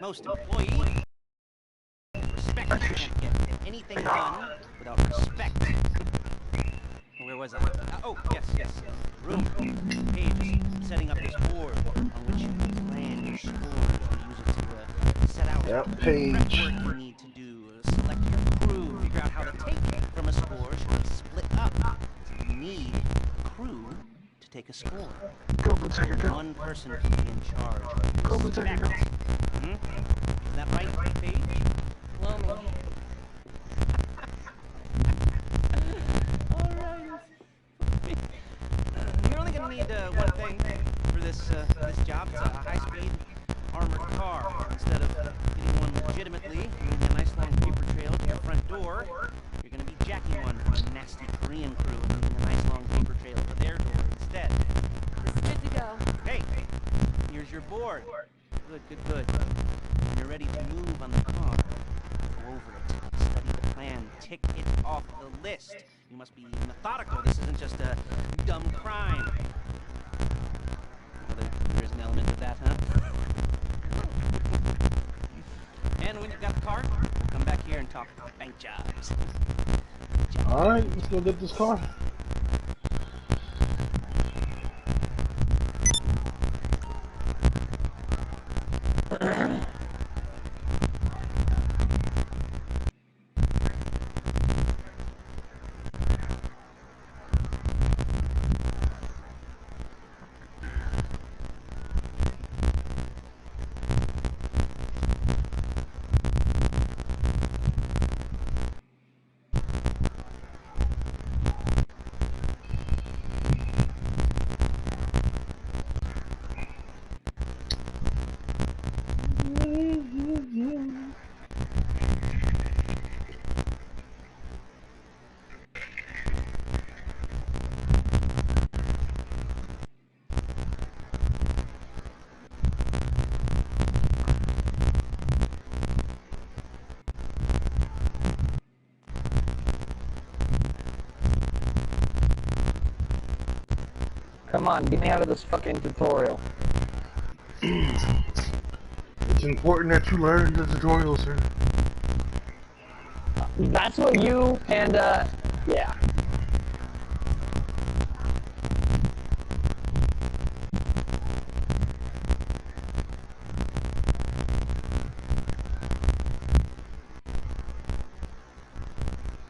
Most employees respect. You can't get anything done without respect. Where was I? Oh, yes. Room. Page is setting up this board on which you plan your score. You use it to set out the page. prep work you need to do. Select your crew. Figure out how the take from a score should be split up. So you need a crew to take a score. One person can be in charge. Respect. Is that right, Paige? Blow me. You're only gonna need one thing for this job. It's a high-speed armored car. Instead of getting one legitimately, leaving a nice long paper trail to your front door, you're gonna be jacking one from a nasty Korean crew and leaving a nice long paper trail to their door instead. This is good to go. Hey, here's your board. Good. When you're ready to move on the car, go over it, study the plan, tick it off the list. You must be methodical. This isn't just a dumb crime. Well, there is an element of that, huh? And when you've got the car, we'll come back here and talk bank jobs. Alright, let's go get this car. Come on, get me out of this fucking tutorial. It's important that you learn the tutorial, sir. That's what you and, yeah.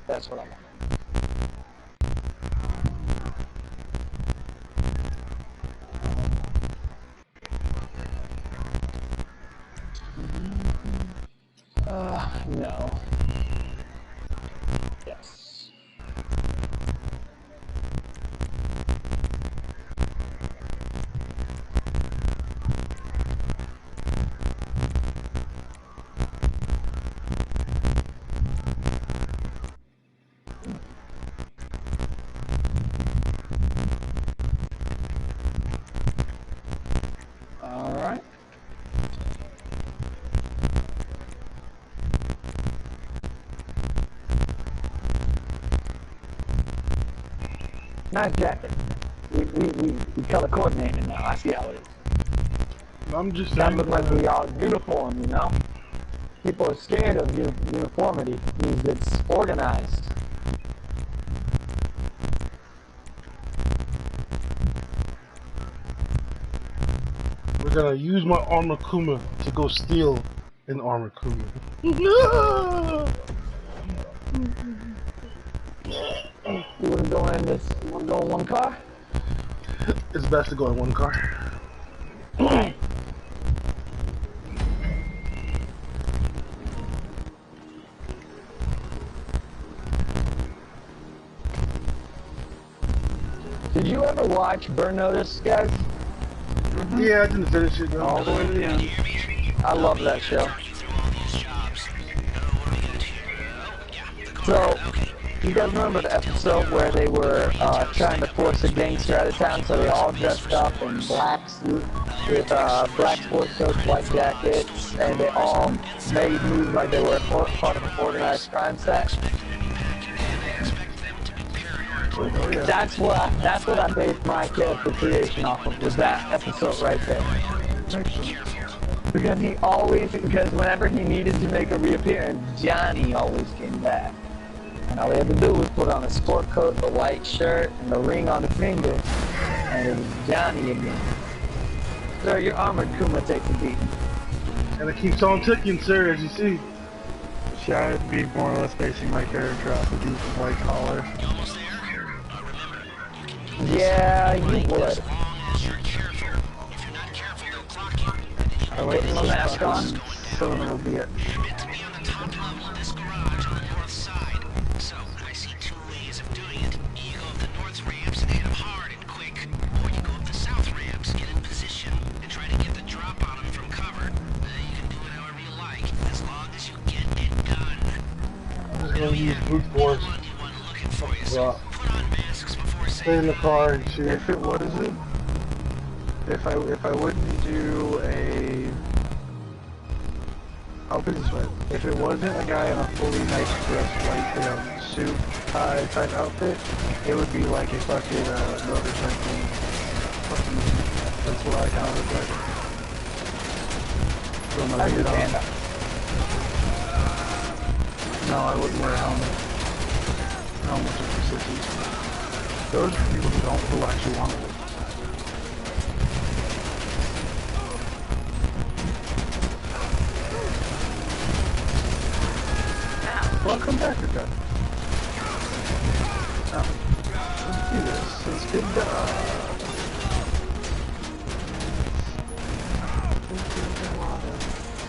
That's what I want. No. Yes. All right. Nice jacket. We color coordinated now. I see how it is. I'm just That saying. looks like we are uniform, you know? People are scared of uniformity. It means it's organized. We're gonna use my armor Kuma to go steal an armor Kuma. You wanna go in this? You wanna go in one car? It's best to go in one car. Did you ever watch Burn Notice, guys? Yeah, I didn't finish it though. All the way to the end. I love that show. So, you guys remember the episode where they were trying to force a gangster out of town, so they all dressed up in black suits with black sports coats, white jackets, and they all made moves like they were part of an organized crime set? That's what I based my character creation off of, was that episode right there. Because whenever he needed to make a reappearance, Johnny always came back. And all he had to do was put on a sport coat, the white shirt, and the ring on the finger, and it was Johnny again. Sir, your armored Kuma takes a beating. And it keeps on ticking, sir, as you see. See, I'd be more or less basing my character off of these white collars. Yeah, you would. I wait Putting my mask on. so it'll be it. Gonna use brute force. Stay in the car and shoot. If it was it, if I wouldn't do a, I'll put it this way, if it wasn't a guy in a fully nice dressed white, suit, tie type outfit, it would be like a fucking motorcycle. That's what I kind of look like. Throw my hood on. No, I wouldn't wear a helmet. Helmets are for sissies. Those are people who actually want it. Welcome back again. Now, let's do this. Let's get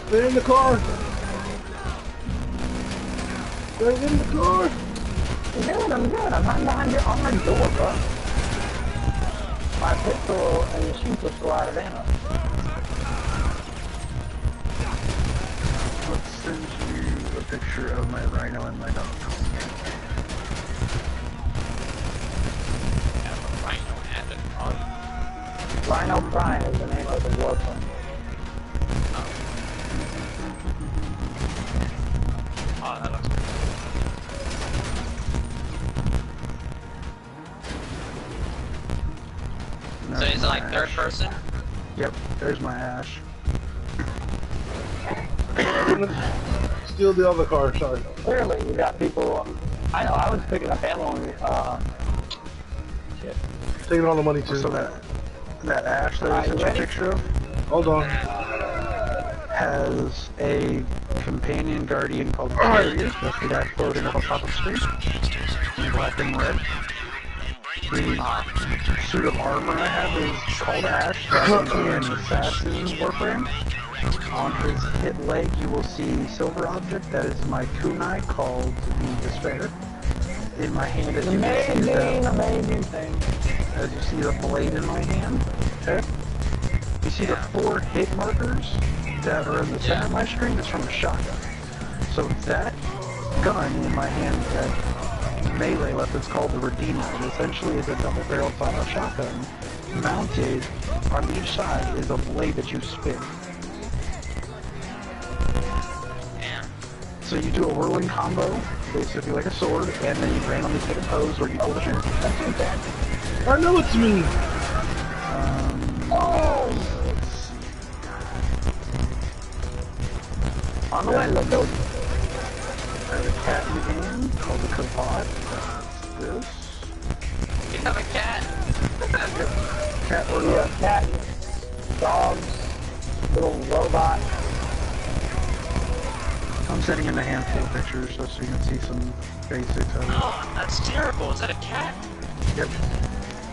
Stay in the car! Stay in the car! I'm good. I'm hiding behind your armored door, bro. My pistol and your shoot pistol out of ammo. let's send you a picture of my rhino and my dog. Rhino Prime is the name of the warplane. Oh, that looks good. So is it like third person? Yep, there's my ash. Steal the other car, sorry. Clearly, we got people. I know. I was picking up ammo. Shit. Taking all the money too. So that ash that I sent you a picture of Hold on. has a companion guardian called Darius. That's the guy floating up on top of the screen. In black and red. The suit of armor I have is called Ash. That's an assassin warframe. On his hit leg, you will see a silver object. That is my kunai called the Despair. In my hand, as you can see, Amazing thing. as you see the blade in my hand. Okay. You see the 4 hit markers that are in the center of my screen? It's from a shotgun. So that gun in my hand, that melee weapon, is called the Redeemer. It essentially is a double-barreled sawed-off shotgun. Mounted on each side is a blade that you spin. So you do a whirling combo, basically like a sword, and then you randomly take a pose where you pull the trigger. That's what that. I know it's me! Let's see. On the way, let's go. I have a cat in the game called the Kapot. That's this. You have a cat. Cat or Yeah, cat, dogs, little robot. I'm sending in a handful of pictures just so you can see some basics of it. Oh, that's terrible. Is that a cat? Yep.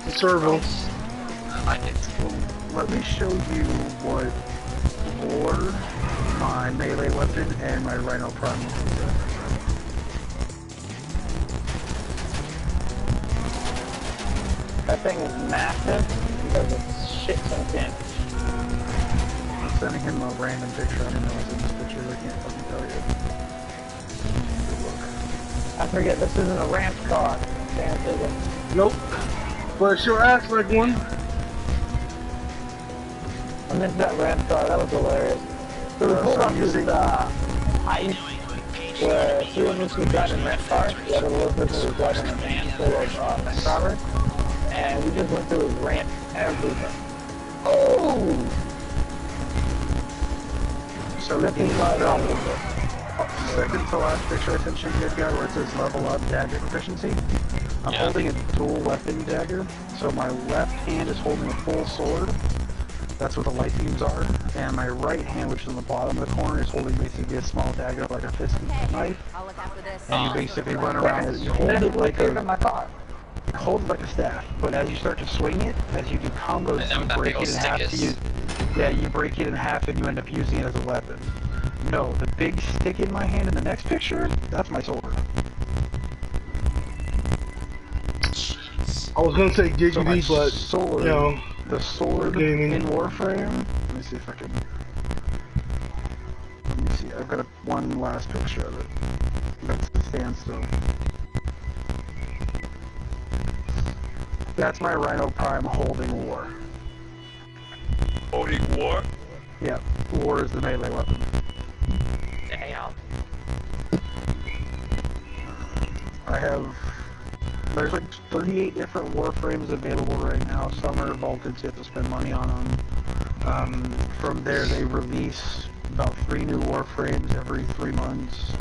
The servo. I like it. Well, let me show you what for my melee weapon and my Rhino Prime will do. That thing is massive because it's shit ton of damage. I'm sending him a random picture. I don't know what's in this picture. I can't fucking tell you. Good look. I forget, this isn't a ramp car. Damn, is it? Nope. But it sure acts like one. I missed that ramp car, that was hilarious. So we pulled up this ice where 2 of us were driving ramp cars, the other little person was driving a van full of bank robbers, and we just went through his ramp everything. Oh! So the game second to last picture I sent you guys where it says level up dagger proficiency. I'm holding a dual weapon dagger, so my left hand is holding a full sword. That's what the light beams are. And my right hand, which is on the bottom of the corner, is holding basically a small dagger like a fist knife. I'll look after this. And you basically run around with it. You hold it like a staff, but as you start to swing it, as you do combos, you break it in half. You break it in half and you end up using it as a weapon. No, the big stick in my hand in the next picture, that's my sword. I was gonna say So giggity, my but sword, you know, the sword gaming. in Warframe. Let me see if I can. Let me see. I've got one last picture of it. That's the standstill. That's my Rhino Prime holding war. Holding war? Yeah, war is the melee weapon. Damn. I have. There's like 38 different Warframes available right now. Some are vaulted, so you have to spend money on them. From there, they release about 3 new Warframes every 3 months.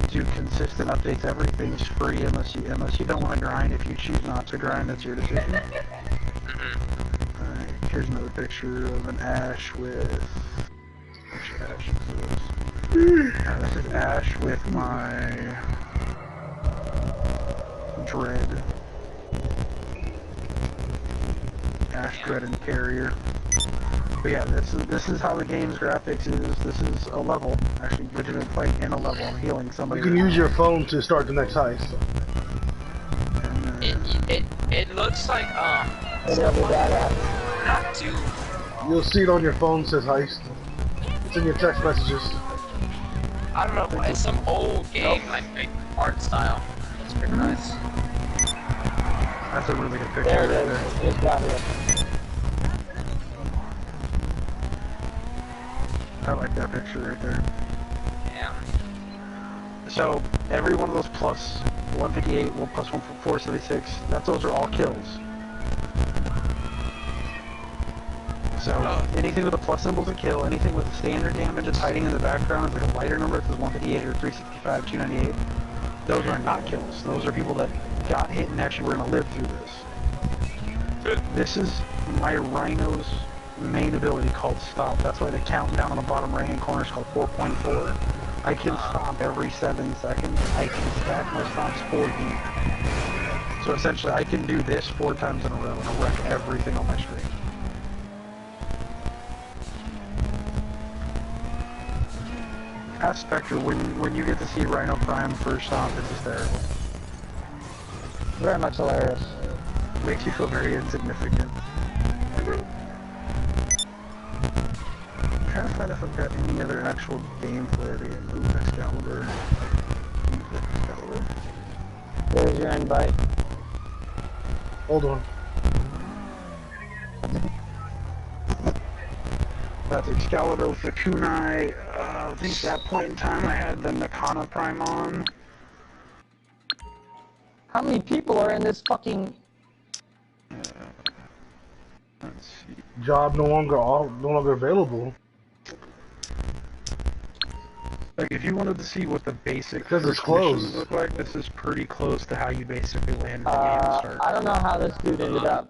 Do consistent updates. Everything's free unless you don't want to grind. If you choose not to grind, that's your decision. Alright, here's another picture of an Ash with. Which Ash is this? This is Ash with my Dread. Ash, Dread, and Carrier. But yeah, this is how the game's graphics is. This is a level. Actually, legitimate fight in a level. I'm healing somebody. You can use your phone to start the next heist. It looks like someone not too. You'll see it on your phone, says heist. It's in your text messages. I don't know. It's some old game like art style. It's pretty nice. That's a really good picture. There it right is. It's got it. I like that picture right there. Yeah. So every one of those plus 158, well, plus 476, those are all kills. So anything with a plus symbol is a kill. Anything with standard damage that's hiding in the background, like a lighter number, if it's 158 or 365, 298, those are not kills. Those are people that got hit and actually were going to live through this. This is my Rhino's main ability called Stop. That's why the countdown on the bottom right hand corner is called 4.4. I can stomp every 7 seconds. I can stack my stomps 4 deep. So essentially I can do this 4 times in a row and wreck everything on my screen. Ask Spectre, when you get to see Rhino Prime first stomp, it's hysterical. Very much hilarious. Makes you feel very insignificant. I'm trying to find if I've got any other actual gameplay to move Excalibur. There's your invite. Hold on. That's Excalibur with the kunai. I think at that point in time I had the Nakana Prime on. How many people are in this fucking... Let's see. Job no longer available. Like if you wanted to see what the basic Because it's first missions closed. look like, this is pretty close to how you basically land the game to start. I don't know how this dude ended up.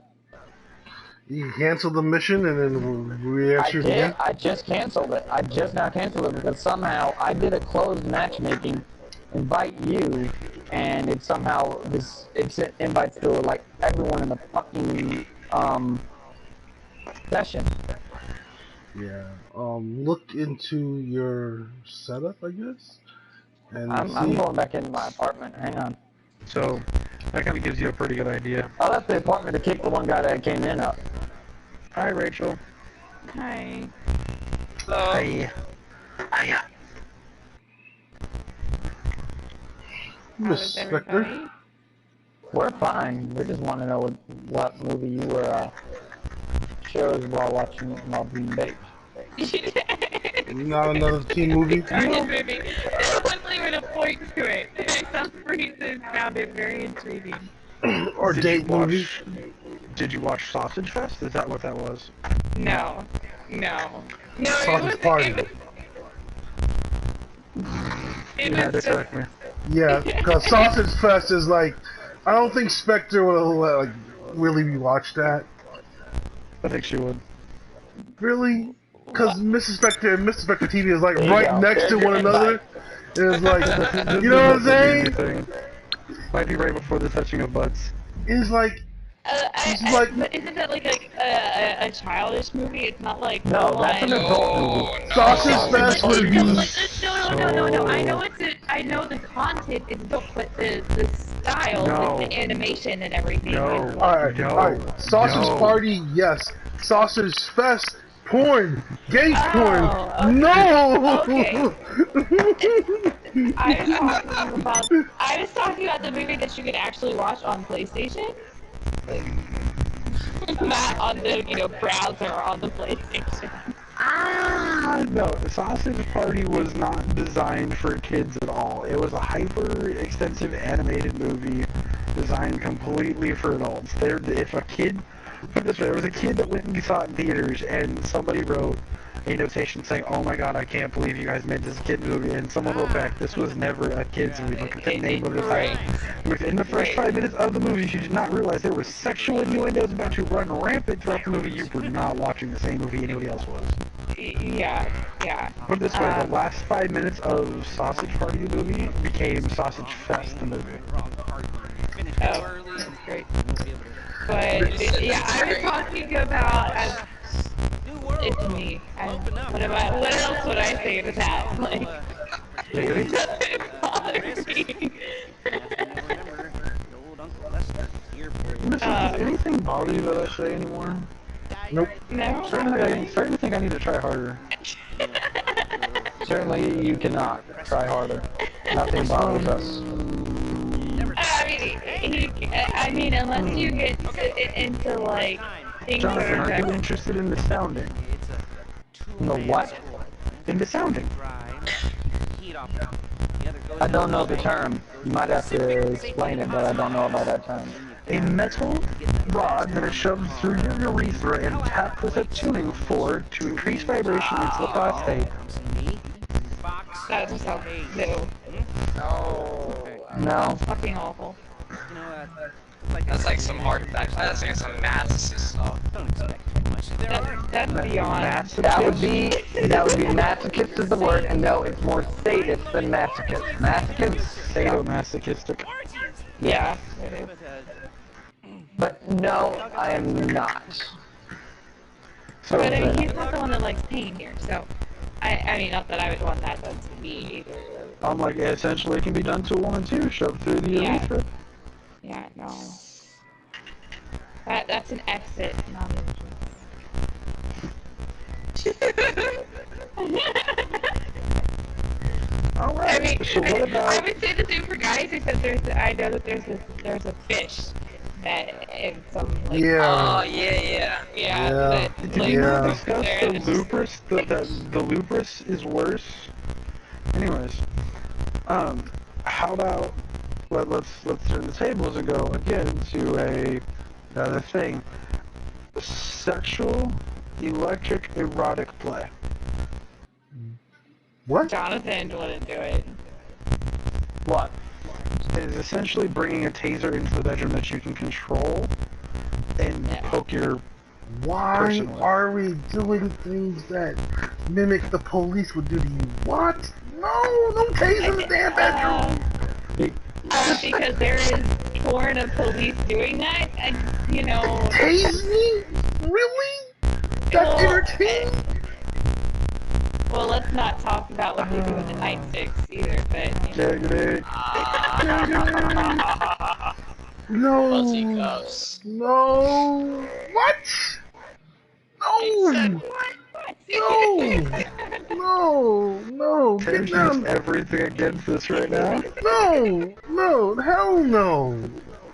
You canceled the mission and then re-entered again? I just canceled it. I just now canceled it because somehow I did a closed matchmaking, invite you, and it somehow it sent invites to like everyone in the fucking session. Yeah. Look into your setup, I guess. And I'm going back into my apartment. Hang on. So that kind of gives you a pretty good idea. I left the apartment to kick the one guy that came in up. Hi, Rachel. Hi. Hi. Hiya. Miss Spectre. We're fine. We just want to know what movie you were shows while watching while being baked. Not another teen movie. Cartoon movie. It wasn't even a point to it. For some reason, found it very intriguing. Or date movie. Did you watch Sausage Fest? Is that what that was? No, no, no. Sausage Party. You had to correct me. Yeah, because Sausage Fest is like, I don't think Spectre will like really rewatch that. I think she would. Really? Because Mrs. Spectre and Mr. Spectre TV is like There you right go. next to There's one your another. invite. It's like, This you know what I'm is a movie saying? thing. Might be right before the touching of butts. It's like, this is like, but isn't that like a childish movie? It's not like No, that's an adult movie. Sausage Fest would be. No. I know the content is adult, but the style, No. the animation and everything. No. is Alright, No. alright. Sausage No. Party, yes. Sausage Fest, porn. Gay porn. okay. No! Okay. I was talking about the movie that you could actually watch on PlayStation. Not on the browser on the PlayStation. No, Sausage Party was not designed for kids at all. It was a hyper-extensive animated movie designed completely for adults. If a kid, put it this way, there was a kid that went and saw it in theaters, and somebody wrote a notation saying, "Oh my God, I can't believe you guys made this kid movie," and someone wrote back, "This was never a kid's movie. Look at the name of the title." Within the first 5 minutes of the movie, you did not realize there was sexual innuendos about to run rampant throughout the movie. You were not watching the same movie anybody else was. Yeah. Put it this way, the last 5 minutes of Sausage Party the movie became Sausage Fest the movie. Oh, that's great. But yeah, I was talking about it's me. What else would I say to that? Like, it doesn't bother me. Does anything bother you that I say anymore? Nope. No. I'm starting to think I need to try harder. Certainly you cannot. Try harder. Nothing bothers us. I mean, unless you get into like things Jonathan, that are you are interested in the sounding? The what? In the sounding? I don't know the term. You might have to explain it, but I don't know about that term. A metal rod that is shoved through your urethra and tapped with a tuning fork to increase vibration into the prostate. that just sounds no, No. fucking awful. That's like some hard facts. That's like some maths stuff. That's beyond. That would be masochist is the word, and no, it's more sadist than masochist. Masochist, Sadomasochistic. Yeah. It is. but no, I am not. So, But he's not the one that likes pain here, so I mean, not that I would want that done to me either. I'm like, essentially it can be done to a woman too, shoved through the Yeah. urethra. Yeah, no. That's an exit, not an Alright, I mean, so what I about... would say the same for guys, except I know that there's a fish that in some like Yeah. Oh, yeah. yeah. That, Did like, you Yeah. discuss there the is- lupus? The lupus is worse. Anyways, how about let's turn the tables and go again to another thing: sexual, electric, erotic play. What? Jonathan wouldn't do it. What? It is essentially bringing a taser into the bedroom that you can control and poke your. Why Personally. are we doing things that mimic the police would do to you? What? No tase in the damn bedroom. Because there is porn of police doing that, and Tase me? Really? That's entertaining? well, let's not talk about what they do with the nightsticks either, but Jaggedy. Fuzzy No. cuffs. No. What? No. No. Get Terrence down. does everything against this right now. No. Hell no.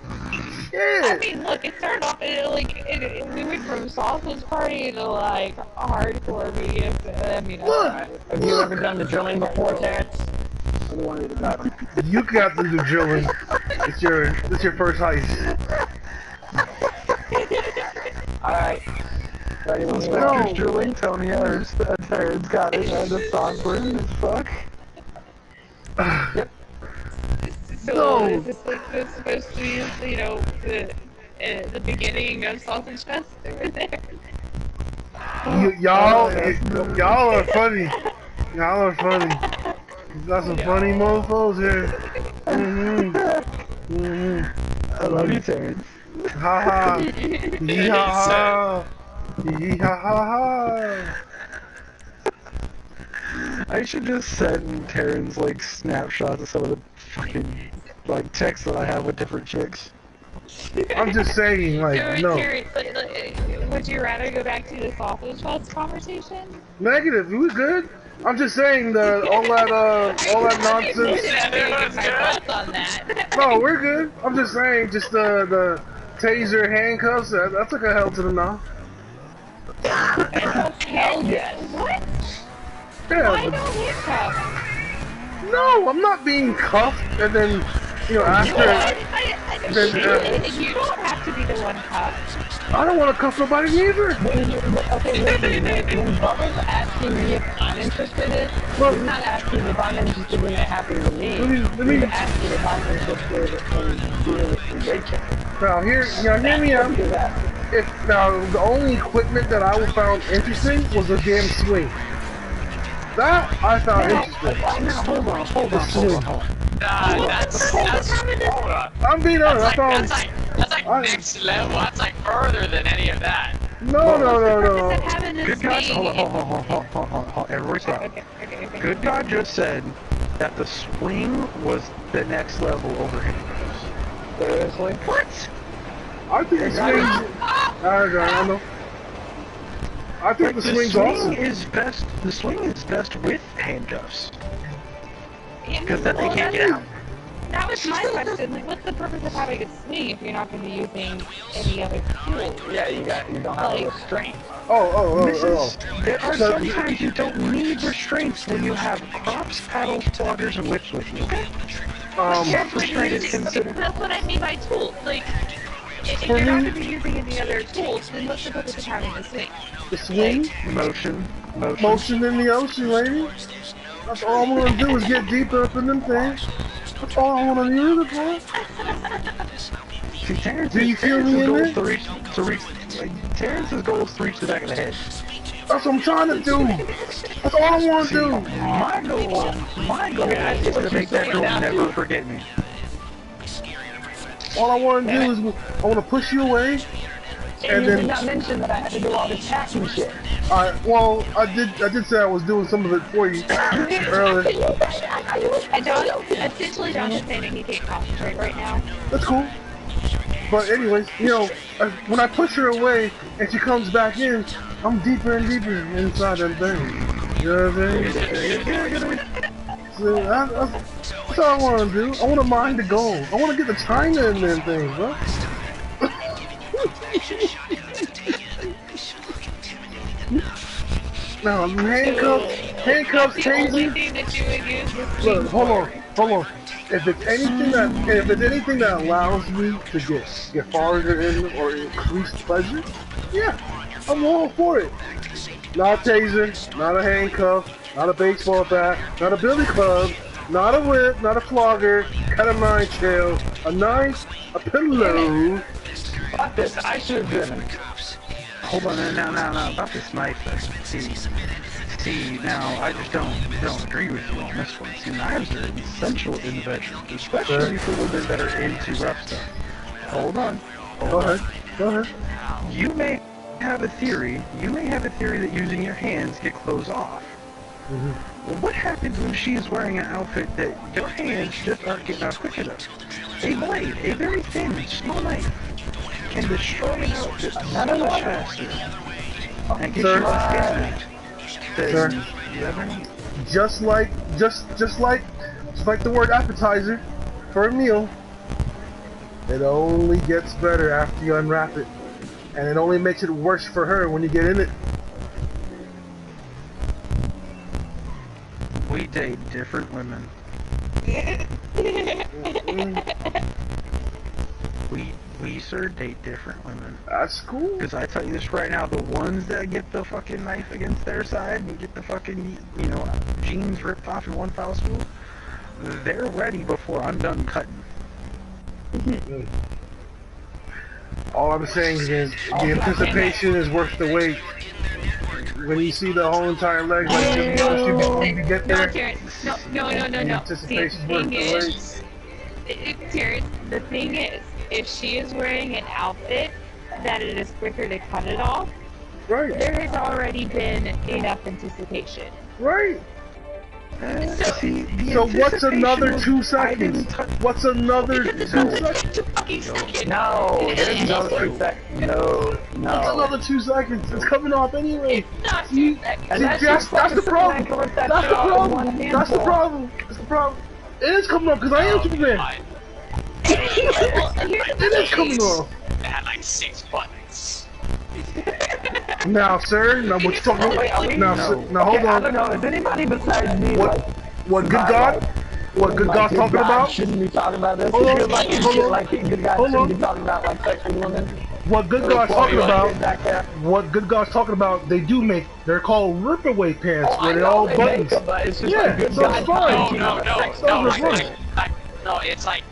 I Yeah. mean, look, it started off we went from sausage party to like hardcore media. I mean, Look. Have you ever done the drilling before, Terrence? You got to do drilling. It's your first heist. Alright. Ready when you are. Inspector's drilling, Tony Terrence got it, and it's awkward as fuck. So No. is this like this supposed to be, you know, the beginning of Sausage Fest over there? Y'all are funny. Y'all are funny. You got some funny mofos here. I love you, Terrence. Ha ha. Yee ha ha. Yee ha ha ha. I should just send Terrence like snapshots of some of the fucking like texts that I have with different chicks. I'm just saying, like, So, no. Terry, would you rather go back to the Sausage Fest conversation? Negative, we good. I'm just saying that all that nonsense. On that. No, we're good. I'm just saying, just the taser handcuffs. That took a hell to the mouth. Hell yes. What? Yeah. Why no handcuffs? No, I'm not being cuffed, and then after. You don't have to be the one cuffed. I don't want to cuff nobody either. Okay, listen, when Bubba's asking me if I'm interested in it, he's not asking if I'm interested in it happening to me. He's asking if I'm interested in doing it with Rachel. Now, hear me out. Now, the only equipment that I found interesting was the damn swing. That I found interesting. Hold on. I'm being honest. That's like next level. That's like further than any of that. No. Good God, hold on. Everybody stop. Okay. Good God just said that the swing was the next level over handcuffs. Seriously? What? I think the swing. I don't know. I think the swing's awesome. The swing is best with handcuffs. Yeah, Because then they can't get out. That was my question. Like, what's the purpose of having a swing if you're not going to be using any other tool? Yeah, you don't have a restraint. There are sometimes you don't need restraints when you have crops, paddles, ploggers, and whips with you. Restraint is considered. That's what I mean by tools. Like, if you're not going to be using any other tools, then what's the purpose of having a swing? The swing? Motion Motion in the ocean, lady. That's all I'm gonna do is get deeper up in them things. That's all I wanna use it for. See, Do you feel me in there? Terrence's goal is to reach the back of the head. That's what I'm trying to do. That's all I wanna do. My goal is to make that girl never forget me. All I wanna do is I wanna push you away. And you did not mention that I had to do all this hacking shit. Well, I did say I was doing some of it for you earlier. Essentially, John is saying he can't concentrate right now. That's cool. But anyways, when I push her away and she comes back in, I'm deeper and deeper inside that thing. You know what I'm saying? So that's all I want to do. I want to mine the gold. I want to get the China in them things, bro. Now, handcuffs, tasing. Look, hold on. If it's anything that allows me to get farther in or increase pleasure, yeah, I'm all for it. Not a taser, not a handcuff, not a baseball bat, not a billy club, not a whip, not a flogger, cut a nine tail, a knife, a pillow. Fuck this, I should have driven. Hold on, now, about this knife thing. See, now, I just don't agree with you on this one. See, knives are essential in the bedroom, especially for women that are into rough stuff. Hold on. Go ahead. You may have a theory that using your hands get clothes off. Well, what happens when she is wearing an outfit that your hands just aren't getting out quick enough? A blade, a very thin, small knife, can destroy an outfit so much faster and get you off Sir, just like the word appetizer for a meal, it only gets better after you unwrap it, and it only makes it worse for her when you get in it. We date different women. We sir date different women. That's cool. Because I tell you this right now, the ones that get the fucking knife against their side and get the fucking, jeans ripped off in one foul swoop they're ready before I'm done cutting. All I'm saying is the anticipation is worth the wait. When you see the whole entire leg, like just before you get there, No. the anticipation's worth the wait. Terrence, the thing is, if she is wearing an outfit that it is quicker to cut it off, Right. there has already been enough anticipation. Right. See, So what's another 2 seconds? What's another 2 seconds? No, there's no 2 seconds. No. What's another 2 seconds? It's coming off anyway. It's not 2 seconds. That's the problem. That's the problem. That's the problem. That's the problem. It is coming off because I am Superman. It is coming off. It had like 6 buttons. Now, sir, now what you talking about? Now, now hold I on. don't know. Is anybody besides me What good God? What good God's talking about? Shouldn't be talking about this. Hold on, Good God hold shouldn't on. be talking about like sexual women. What good God's talking about? What good God's talking about? They do make. They're called rip-away pants, where they're all buttons. Yeah, so it's fine. No, it's like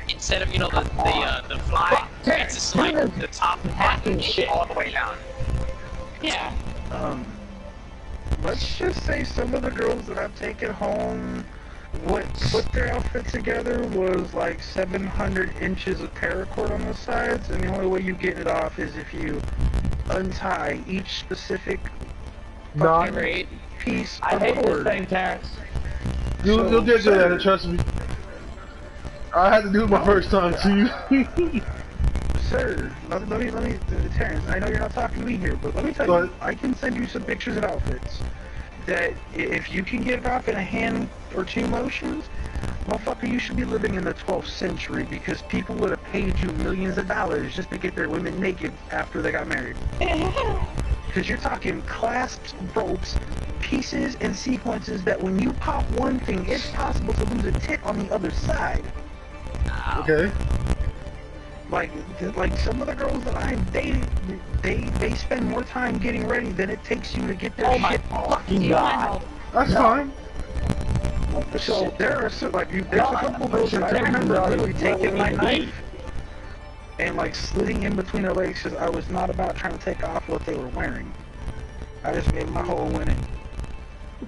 instead of the fly, it's just like the top button shit all the way down. Yeah. Let's just say some of the girls that I've taken home, what put their outfit together was like 700 inches of paracord on the sides, and the only way you get it off is if you untie each specific fucking piece I of hate this cord. thing, Terrence. You'll get good at it, trust me. I had to do it my first time too. Sir, let me, Terrence, I know you're not talking to me here, but let me tell you, I can send you some pictures of outfits that if you can get it off in a hand or 2 motions, motherfucker, you should be living in the 12th century because people would have paid you millions of dollars just to get their women naked after they got married. Because you're talking clasps, ropes, pieces, and sequences that when you pop one thing, it's possible to lose a tit on the other side. Okay. Like some of the girls that I've dated, they spend more time getting ready than it takes you to get their shit off. God. That's fine. So there are there's a couple of girls that I remember literally taking my knife and like slitting in between their legs because I was not about trying to take off what they were wearing. I just made my hole in it.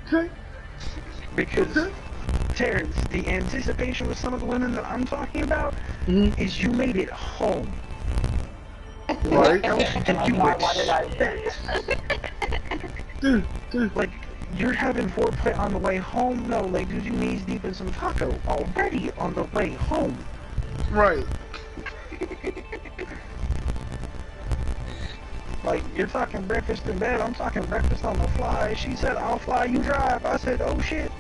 Okay. Because Terrence, the anticipation with some of the women that I'm talking about is you made it home. Right. What else did you expect? Dude. Like, you're having foreplay on the way home? No, like, dude, you knees deep in some taco already on the way home. Right. Like, you're talking breakfast in bed, I'm talking breakfast on the fly. She said, I'll fly, you drive. I said, oh shit.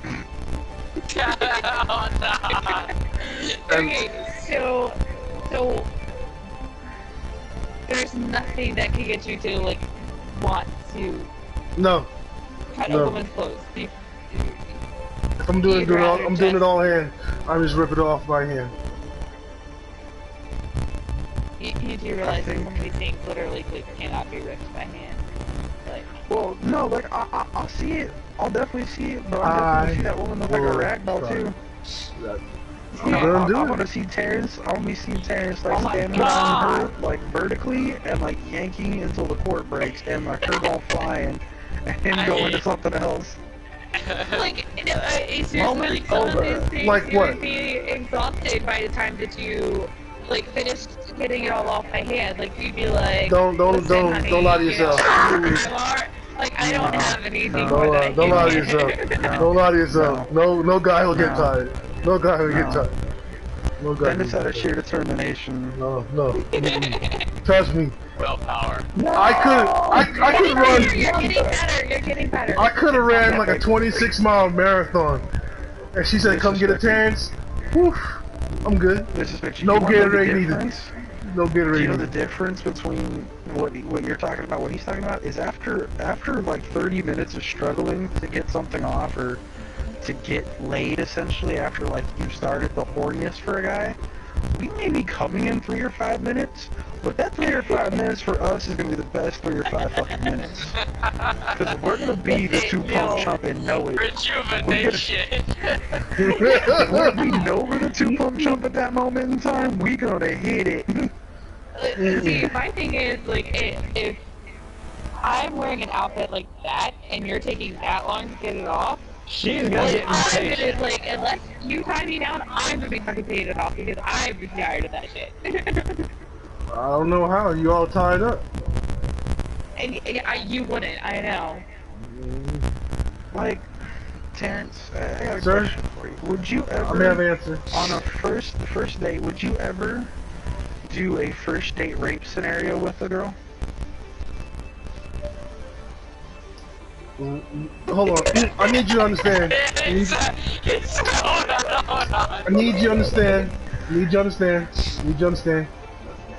Oh, no. Okay, so there's nothing that can get you to like want to No. cut No. a woman's clothes. If I'm doing it all hand. I just rip it off by hand. You do realize that some of these things literally cannot be ripped by hand. Like, Well, no, like, I'll see it. I'll definitely see it, but I'm definitely see that woman look like a rag doll, too. I want to see Terrence. I want to see Terrence like standing on her like vertically and like yanking until the cord breaks and like her ball flying and him going to something else. like it's just like some of these things Like you what? would be exhausted by the time that you like finish getting it all off by hand. Like you'd be like, Don't lie to yourself. Like I don't have anything Don't more than lie to yourself. Don't lie to yourself. No guy will get tired. No guy will get tired. No guy. Then it's out of sheer determination. No. Trust me. Willpower. I could run. You're getting better. I could have ran like a 26-mile marathon. And she said, "Come get a Terrence." Whew, I'm good. No Gatorade needed. No Gatorade. You know the difference between what you're talking about, what he's talking about, is after like 30 minutes of struggling to get something off or to get laid, essentially, after like you started the horniest for a guy, we may be coming in 3 or 5 minutes, but that 3 or 5 minutes for us is gonna be the best 3 or 5 fucking minutes. Because we're gonna be the two pump chump and know it. Rejuvenation. When we know we're the two pump chump at that moment in time, we gonna hit it. See, my thing is, like, if I'm wearing an outfit like that, and you're taking that long to get it off, She's gonna get impatient. like, unless you tie me down, I'm gonna be fucking taking it off, because I'm tired of that shit. I don't know how. You all tied up. And you wouldn't, I know. Like, Terrence, I got a Sir? question for you. Would you I may have ever, an answer. on a first date, would you ever do a first date rape scenario with a girl? Hold on. I need you to understand. I need you to understand.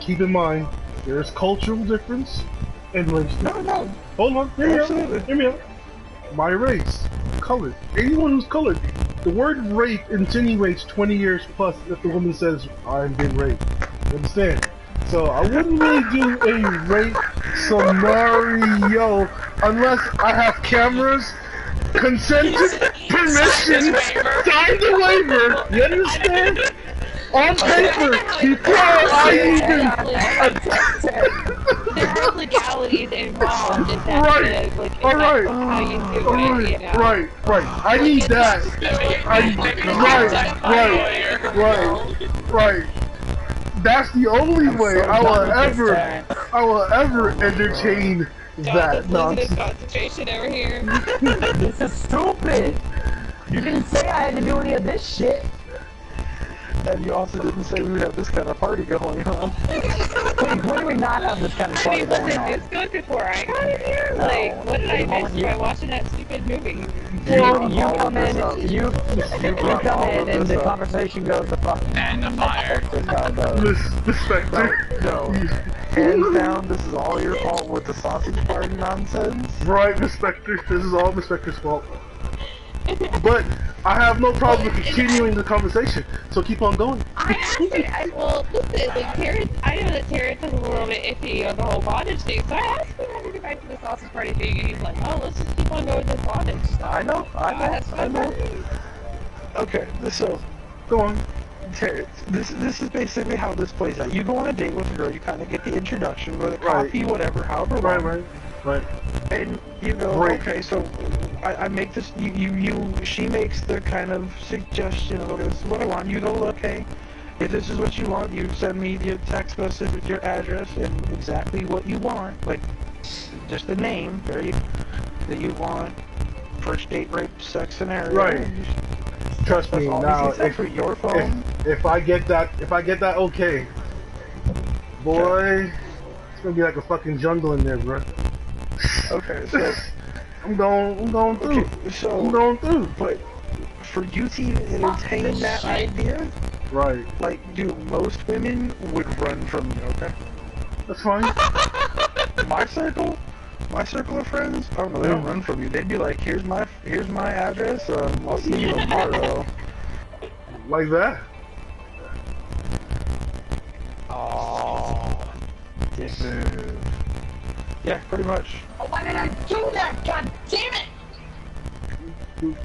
Keep in mind, there's cultural difference and race difference. No. Hold on. Absolutely. Hear me out. My race, colored. Anyone who's colored. The word rape insinuates 20 years plus if the woman says, I've been raped. You understand? So I wouldn't really do a rape scenario unless I have cameras, consented, permission, signed the waiver. You understand? On paper, before I even. There are legalities involved in that. Right. Like, Alright. how you do it, you know? Right. I need that. Right. That's the only way I will ever entertain that nonsense. Concentration over here. This is stupid. You didn't say I had to do any of this shit. And you also didn't say we would have this kind of party going on. Wait, when do we not have this kind of I party mean, going listen, on? it's good before I got here. Like, what did I miss by watching that stupid movie? You come in, you come in, and the conversation goes to fucking And the fire. Respecter. No. Hands down, this is all your fault with the sausage party nonsense. Right, Respecter. This is all Respecter's fault. But I have no problem with continuing the conversation, so keep on going. Well, listen, like, Terrence, I know that Terrence is a little bit iffy on the whole bondage thing, so I asked him how to get back to the sausage party thing, and he's like, oh, let's just keep on going with this bondage stuff. I know. Okay, so, Go on. Terrence, this is basically how this plays out. You go on a date with a girl, you kind of get the introduction, with a coffee, whatever, however long. Right. And you go, okay, so I make this, she makes the kind of suggestion of, okay, this is what I want. You go, okay, if this is what you want, you send me your text message with your address and exactly what you want, like, just the name, that you want, first date rape sex scenario. Right. Trust me, now, for your phone. if I get that okay, boy, it's gonna be like a fucking jungle in there, bro. Okay, so I'm going through. Okay, so I'm going through. But for you to even entertain that idea, Right. like, dude, most women would run from you. Okay. That's fine. My circle of friends, oh no, they don't run from you. They'd be like, here's my address. I'll see you tomorrow. Like that. Oh, dick move. Yeah, pretty much. Oh, why did I do that? God damn it!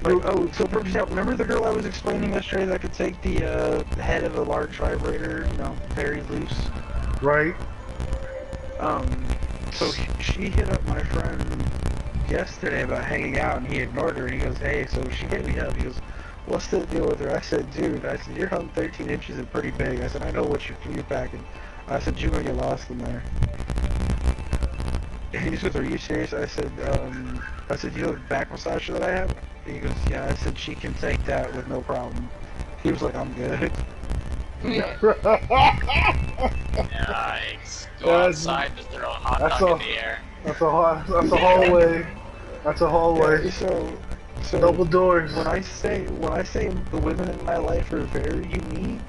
Like, oh, so for example, remember the girl I was explaining yesterday that could take the head of a large vibrator, very loose? Right. So she hit up my friend yesterday about hanging out, and he ignored her, and he goes, hey, so she hit me up, he goes, what's the deal with her? I said, dude, you're hung 13 inches and pretty big. I said, I know what you're packing. I said, you're gonna get lost in there. And he says, are you serious? I said, you know the back massager that I have? He goes, yeah. I said, she can take that with no problem. He was like, I'm good. Yikes. Go outside, just throw a hot dog in the air. That's a hallway. That's a hallway. Yeah, so double doors. When I say the women in my life are very unique.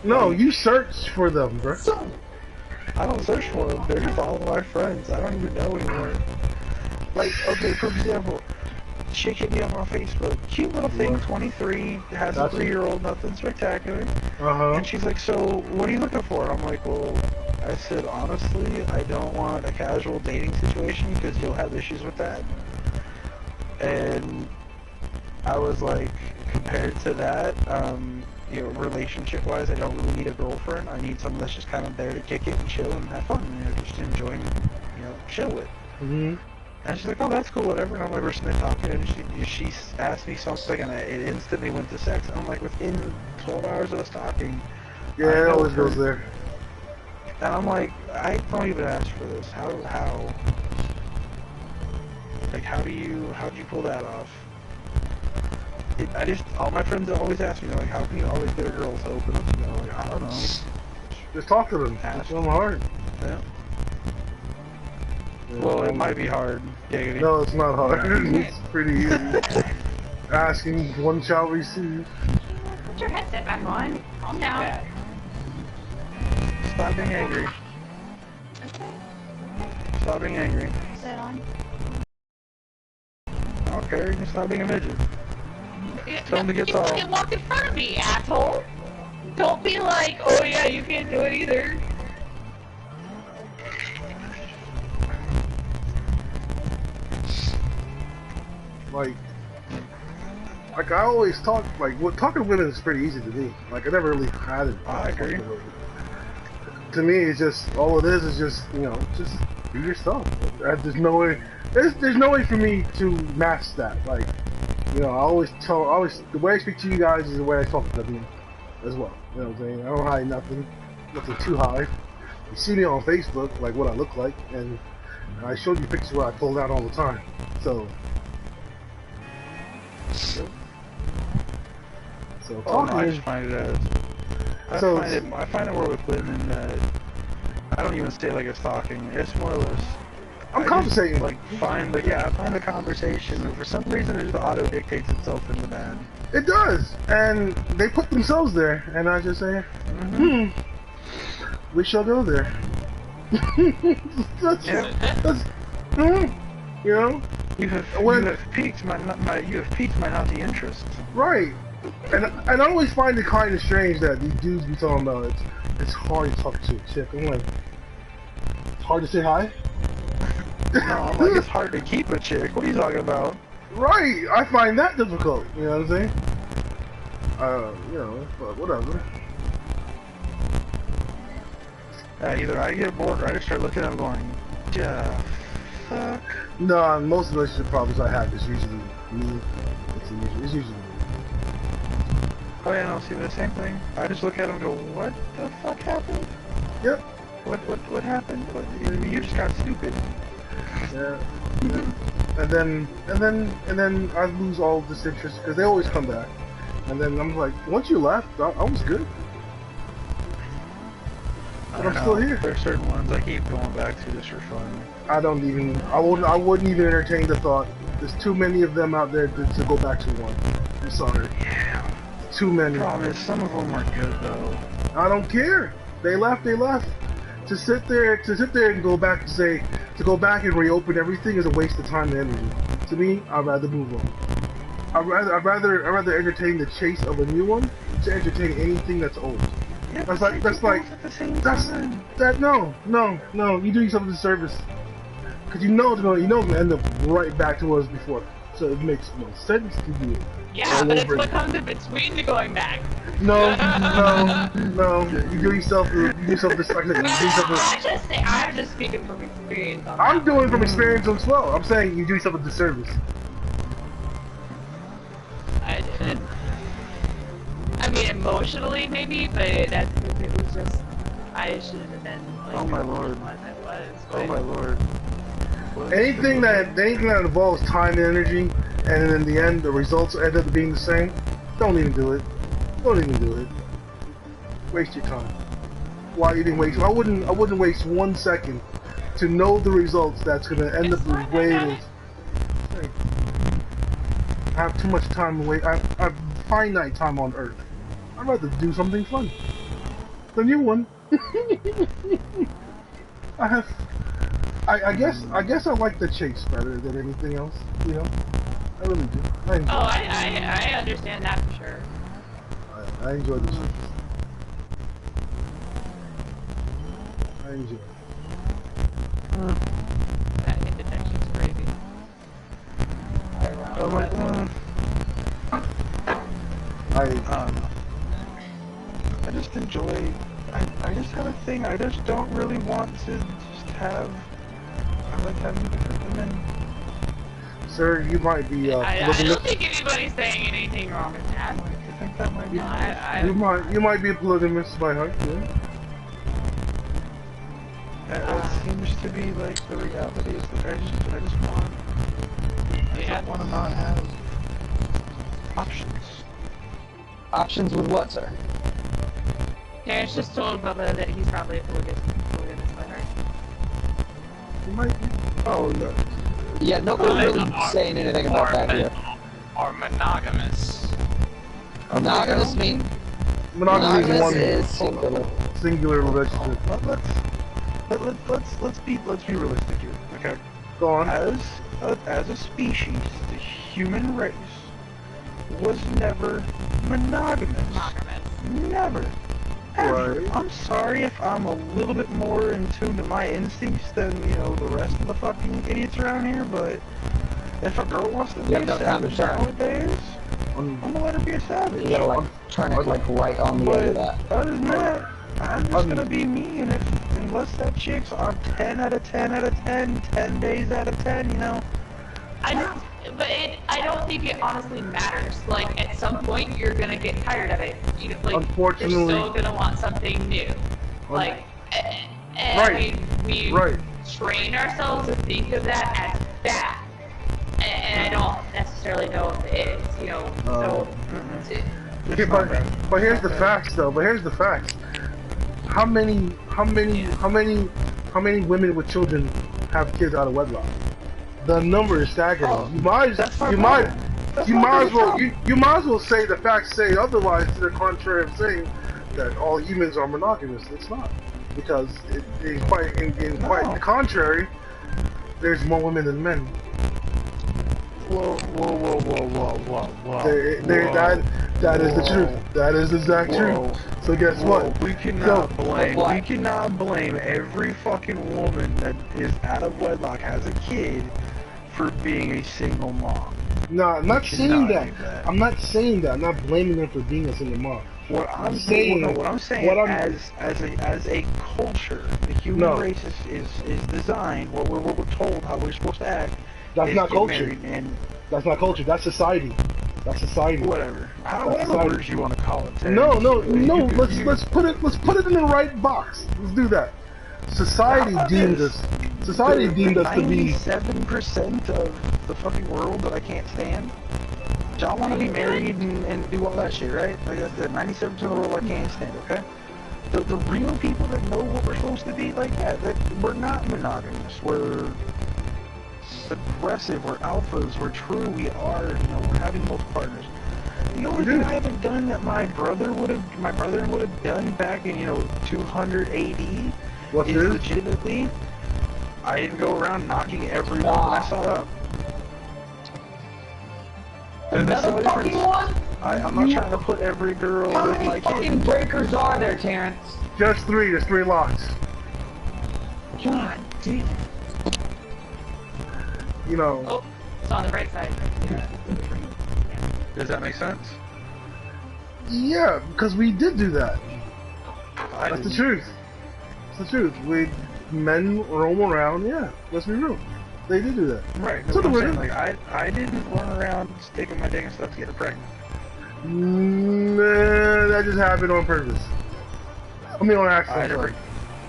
No, you search for them, bro. I don't search for them. They're just all my friends. I don't even know anymore. Like, okay, for example, chick hit me up on Facebook. Cute little thing, 23, has a 3-year-old, nothing spectacular. And she's like, so, what are you looking for? I'm like, well, I said, honestly, I don't want a casual dating situation because you'll have issues with that. And I was like, compared to that, you know, relationship-wise, I don't really need a girlfriend. I need someone that's just kind of there to kick it and chill and have fun, you know, just enjoying, you know, chill with. And she's like, oh, that's cool, whatever. And I'm like, we're sitting there talking, and she asked me something, and it instantly went to sex. And I'm like, within 12 hours of us talking, yeah, it always goes there. And I'm like, I don't even ask for this. How? Like, how'd you pull that off? All my friends always ask me, like, how can you always get a girl to open up? You know, like, I don't know. Just talk to them. It's so hard. Yeah. Well, it might be hard. Giggity. No, it's not hard. It's pretty easy. Asking, one shall receive. Put your headset back on. Calm down. Yeah. Stop being angry. Okay. Stop being angry. Headset on. I don't care. You can stop being a midget. Tell him to get tall. You walk in front of me, asshole. Don't be like, oh yeah, you can't do it either. Like I always talk, like, talking to women is pretty easy to me. Like, I never really had it. I agree. To me, it's just, all it is just, you know, just be yourself. There's no way for me to match that. Like, you know, the way I speak to you guys is the way I talk to them as well. You know what I'm saying? I don't hide nothing too high. You see me on Facebook, like what I look like, and I showed you pictures where I pulled out all the time. So I just find it I find it more with women that I don't even say like it's talking. It's more or less I'm conversating. Like find the conversation, and for some reason it just auto dictates itself into that. It does, and they put themselves there, and I just say, we shall go there. that's, you know. You have piqued my naughty interest. Right. And I always find it kind of strange that these dudes be talking about it's hard to talk to a chick. I'm like, it's hard to say hi? No, I'm like, it's hard to keep a chick. What are you talking about? Right. I find that difficult. You know what I'm saying? You know, but whatever. Either I get bored or I just start looking at them going, yeah, fuck. No, most relationship problems I have is usually me. It's usually me. Oh yeah, no, see the same thing. I just look at them and go, what the fuck happened? Yep. What happened? You just got stupid. Yeah. And then I lose all this interest because they always come back. And then I'm like, once you left, I was good. But I'm still here. There's certain ones I keep going back to just for fun. I wouldn't even entertain the thought. There's too many of them out there to go back to one. I'm sorry. Yeah. Too many. The problem is some of them are good though. I don't care. They left. To sit there and go back and reopen everything is a waste of time and energy. To me, I'd rather move on. I'd rather entertain the chase of a new one to entertain anything that's old. Yeah, no, you do yourself a disservice. Because you know it's gonna end up right back to what it was before. So it makes no sense to do it. Yeah, but it's what comes in between the going back. No. You do yourself this like I'm just speaking from experience on I'm doing it from experience as well. I'm saying you do yourself a disservice. I didn't. I mean, emotionally maybe, but it was just I should have been like, oh my lord. Oh my lord. Anything that involves time and energy, and in the end the results end up being the same, don't even do it. Don't even do it. Waste your time. Why you didn't waste? I wouldn't waste 1 second to know the results that's gonna end up the way it is. I have too much time away. I have finite time on Earth. I'd rather do something fun. The new one. I guess I like the chase better than anything else, you know? I really do. Oh, I understand that for sure. I enjoy this. I enjoy it. That interdiction's crazy. I just enjoy. I just have a thing. I just don't really want to just have. I like having different women. Sir, you might be I don't think anybody's saying anything wrong with that. I think that might be. you might be a polygamist by heart, yeah. That seems to be like the reality. Is that I just want. I don't want to not have options. Options with what, sir? Terrence just told Bubba that he's probably a polygamist by heart. You might be. Oh no. Yeah, nobody's really saying anything about that here. Or monogamous. Monogamous mean? Monogamous Monogamous is is singular. singular relationship. Let's be realistic here, okay? Go on. As a species, the human race was never monogamous. Never. Ever. Right. I'm sorry if I'm a little bit more in tune to my instincts than, the rest of the fucking idiots around here, but if a girl wants to be a savage nowadays, I'm gonna let her be a savage. You gotta turn it right on the edge of that. Other than that, I'm just gonna be me, and unless that chick's on 10 out of 10 out of 10, 10 days out of 10, I don't think it honestly matters. Like, at some point, you're gonna get tired of it. Unfortunately, you're still gonna want something new. Like, right. we train ourselves to think of that as bad. And I don't necessarily know if it is, so... Okay, but here's the facts, though. But here's the facts. How many women with children have kids out of wedlock? The number is staggering. You might as well say the facts say otherwise, to the contrary of saying that all humans are monogamous. It's not, because in quite the contrary, there's more women than men. Whoa. That is the truth. That is the exact truth. So guess what? We cannot blame every fucking woman that is out of wedlock, has a kid, for being a single mom. No, I'm not saying that. I'm not saying that. I'm not blaming them for being a single mom. What I'm saying, as a culture, the human race is designed. What we're told how we're supposed to act. That's not culture. That's not culture. That's society. That's society. Whatever. However you want to call it. No. Let's put it in the right box. Let's do that. Society deemed us to be 97% of the fucking world that I can't stand. Y'all want to be married and do all that shit, right? Like the 97% of the world I can't stand. Okay. The real people that know what we're supposed to be like that we're not monogamous. We're aggressive, we're alphas, we're true, we're having multiple partners. The only thing I haven't done that my brother would have done back in 200 AD is legitimately, I didn't go around knocking every woman I saw up. And that's the difference. I'm not trying to put every girl How with many my fucking kid. breakers are there, Terrence? just 3. There's 3 locks. God damn. Oh, it's on the right side. Does that make sense? Yeah, because we did do that. That's the truth. It's the truth. Men roam around. Yeah, let's be real. They did do that. Right. So I'm saying, I didn't run around sticking my dick and stuff to get her pregnant. Nah, that just happened on purpose. I mean, on accident.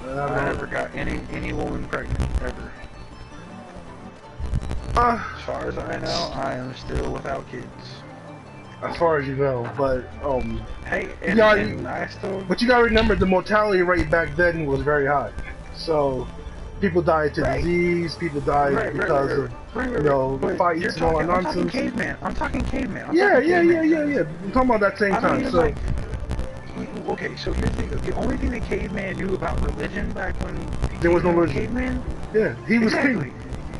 I never got any woman pregnant ever. As far as I know, I am still without kids. As far as you know, but hey, but you gotta remember the mortality rate back then was very high. So people died to disease, people died because of fights and all that nonsense. I'm talking caveman. Yeah. I'm talking about that same time. So okay, so here's the thing. The only thing that caveman knew about religion back when there was no religion. Caveman. Yeah, he was king.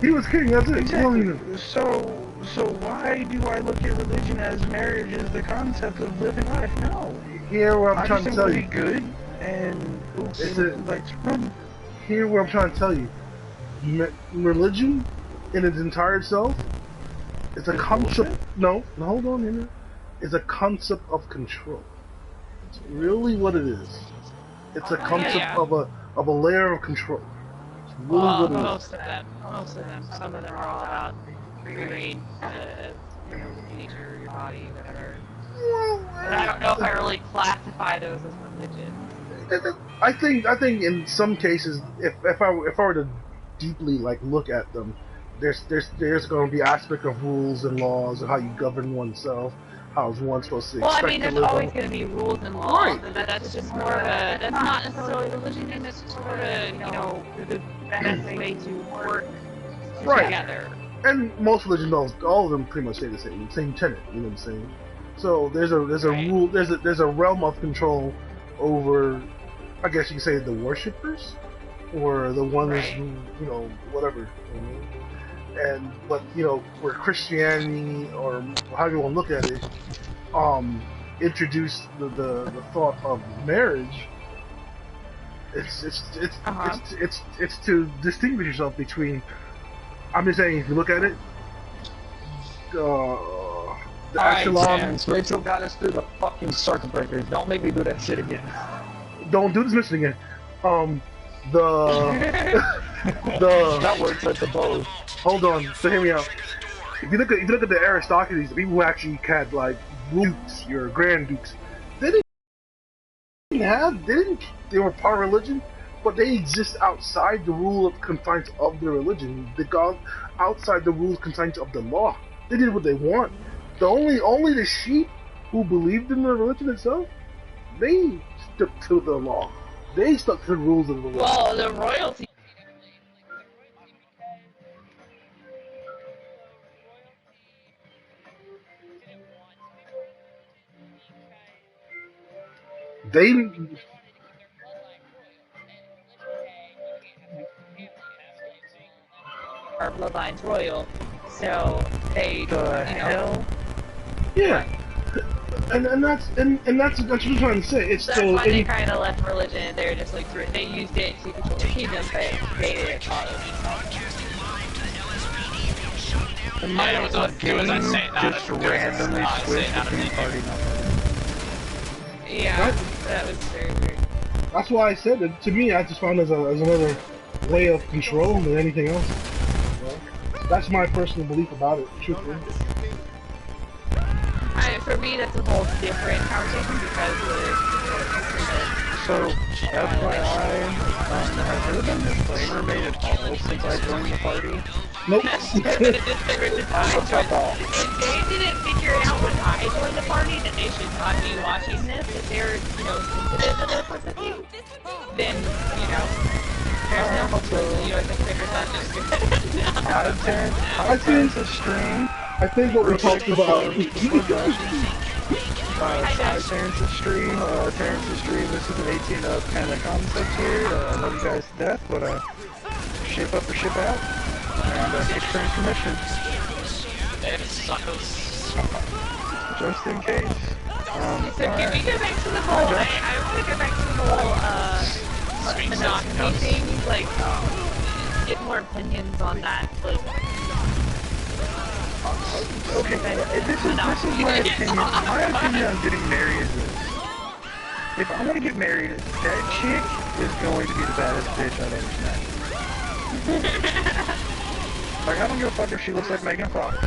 He was king. That's it. Exactly. So So why do I look at religion as marriage as the concept of living life? No. Here what I'm I trying just to think tell it'd you. be good, and It's a, like run. here what I'm trying to tell you. Religion, in its entire self, is a Is concept. bullshit? No, hold on, Henry. It's a concept of control. It's really what it is. It's a concept of a layer of control. It's really Well, what it is. most of them. Most of them. Some of them are all about free reign, nature, your body, whatever. But I don't know if I really classify those as religion. I think in some cases, if I were to deeply like look at them, there's going to be aspect of rules and laws and how you govern oneself, how is one supposed to Well, I expect mean, to there's live. always going to be rules and laws, Right. and that's just more of a, that's not necessarily religion, it's just sort of, the best way to work Right. together. And most religions, all of them pretty much say the same tenet. You know what I'm saying? So there's a Right. rule, there's a realm of control over, I guess you could say, the worshippers or the ones Right. who, whatever. And but where Christianity or however you want to look at it, introduced the thought of marriage. It's to distinguish yourself between. I'm just saying, if you look at it, the echelon. Terrence, Rachel got us through the fucking circuit breakers. Don't make me do that shit again. Don't do this mission again. The That works, I suppose. hold on, so hear me out. If you look at the aristocracies, the people who actually had like dukes, your grand dukes, they were part of religion, but they exist outside the rule of confines of the religion. They got outside the rules confines of the law. They did what they want. Only the sheep who believed in the religion itself, they stuck to the law. They stuck to the rules of the religion. Well, the royalty. They Our bloodline's royal, so they, Hell. yeah. And that's what I'm trying to say. It's That's so why they kind of left religion. They're just like they used it to control the kingdom, but they didn't follow. It was a game just randomly switched between party numbers. Yeah, What? that was very weird. That's why I said that. To me, I just found as another way of control than anything else. That's my personal belief about it, truthfully. For me, that's a whole different conversation because So, FYI, has there been a flavor made at all since I joined the party? Nope. if they didn't figure it out when I joined the party, that they should not be watching this. If they're, sensitive to their point of view, then, there's no hope for the figures out just I think the stream. I think what we talked about. Terrance's stream, this is an 18 up kind of concept here. I love you guys to death, but ship up or ship out, and take transmission. Just in case. So can we go back to the whole, I want to go back to the whole, monogamy thing, like, get more opinions on that, like, Okay, this is my opinion. My opinion on getting married is this. If I'm gonna get married, that chick is going to be the baddest bitch I've ever met. Like, I don't give a fuck if she looks like Megan Fox.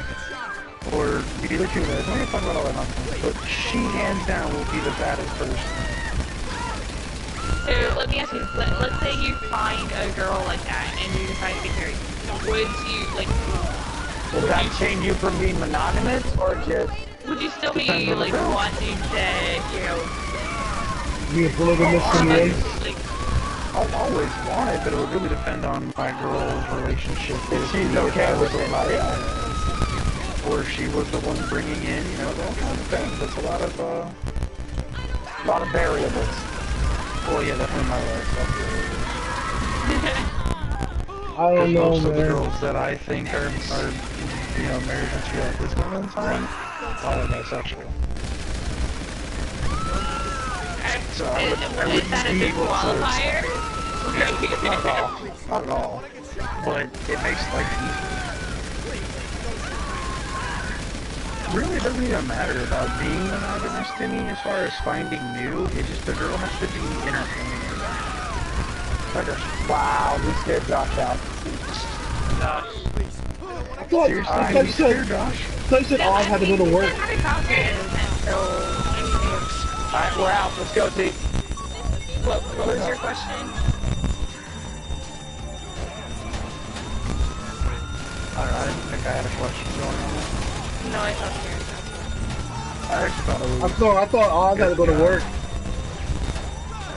Or either two of those. I don't give a fuck about all that nonsense. But she, hands down, will be the baddest person. So let me ask you this, let's say you find a girl like that and you decide to get married. Would you, like... Will that change you from being monogamous, or just... Would you still be, like, wanting to, Be a polygamous in the end. like... I'll always want it, but it would really depend on my girl's relationship. If she's okay with it, or she was the one bringing in, that kind of thing. That's a lot of variables. Well, yeah, definitely my life. I don't know, most of the man. girls that I think are you know, married into at this moment in time are bisexual. So I wouldn't that a be big able to. qualifier? Not at all. Not at all. But it makes life easier. Really, it doesn't even matter about being monogamous to me as far as finding new. It just, the girl has to be entertaining. Wow, we scared Josh out. I thought you said Oz had to go to work. Alright, we're out. Let's go, T. What was your question? I didn't think I had a question going on. No, I thought I actually thought it was... I thought Oz had to go to work.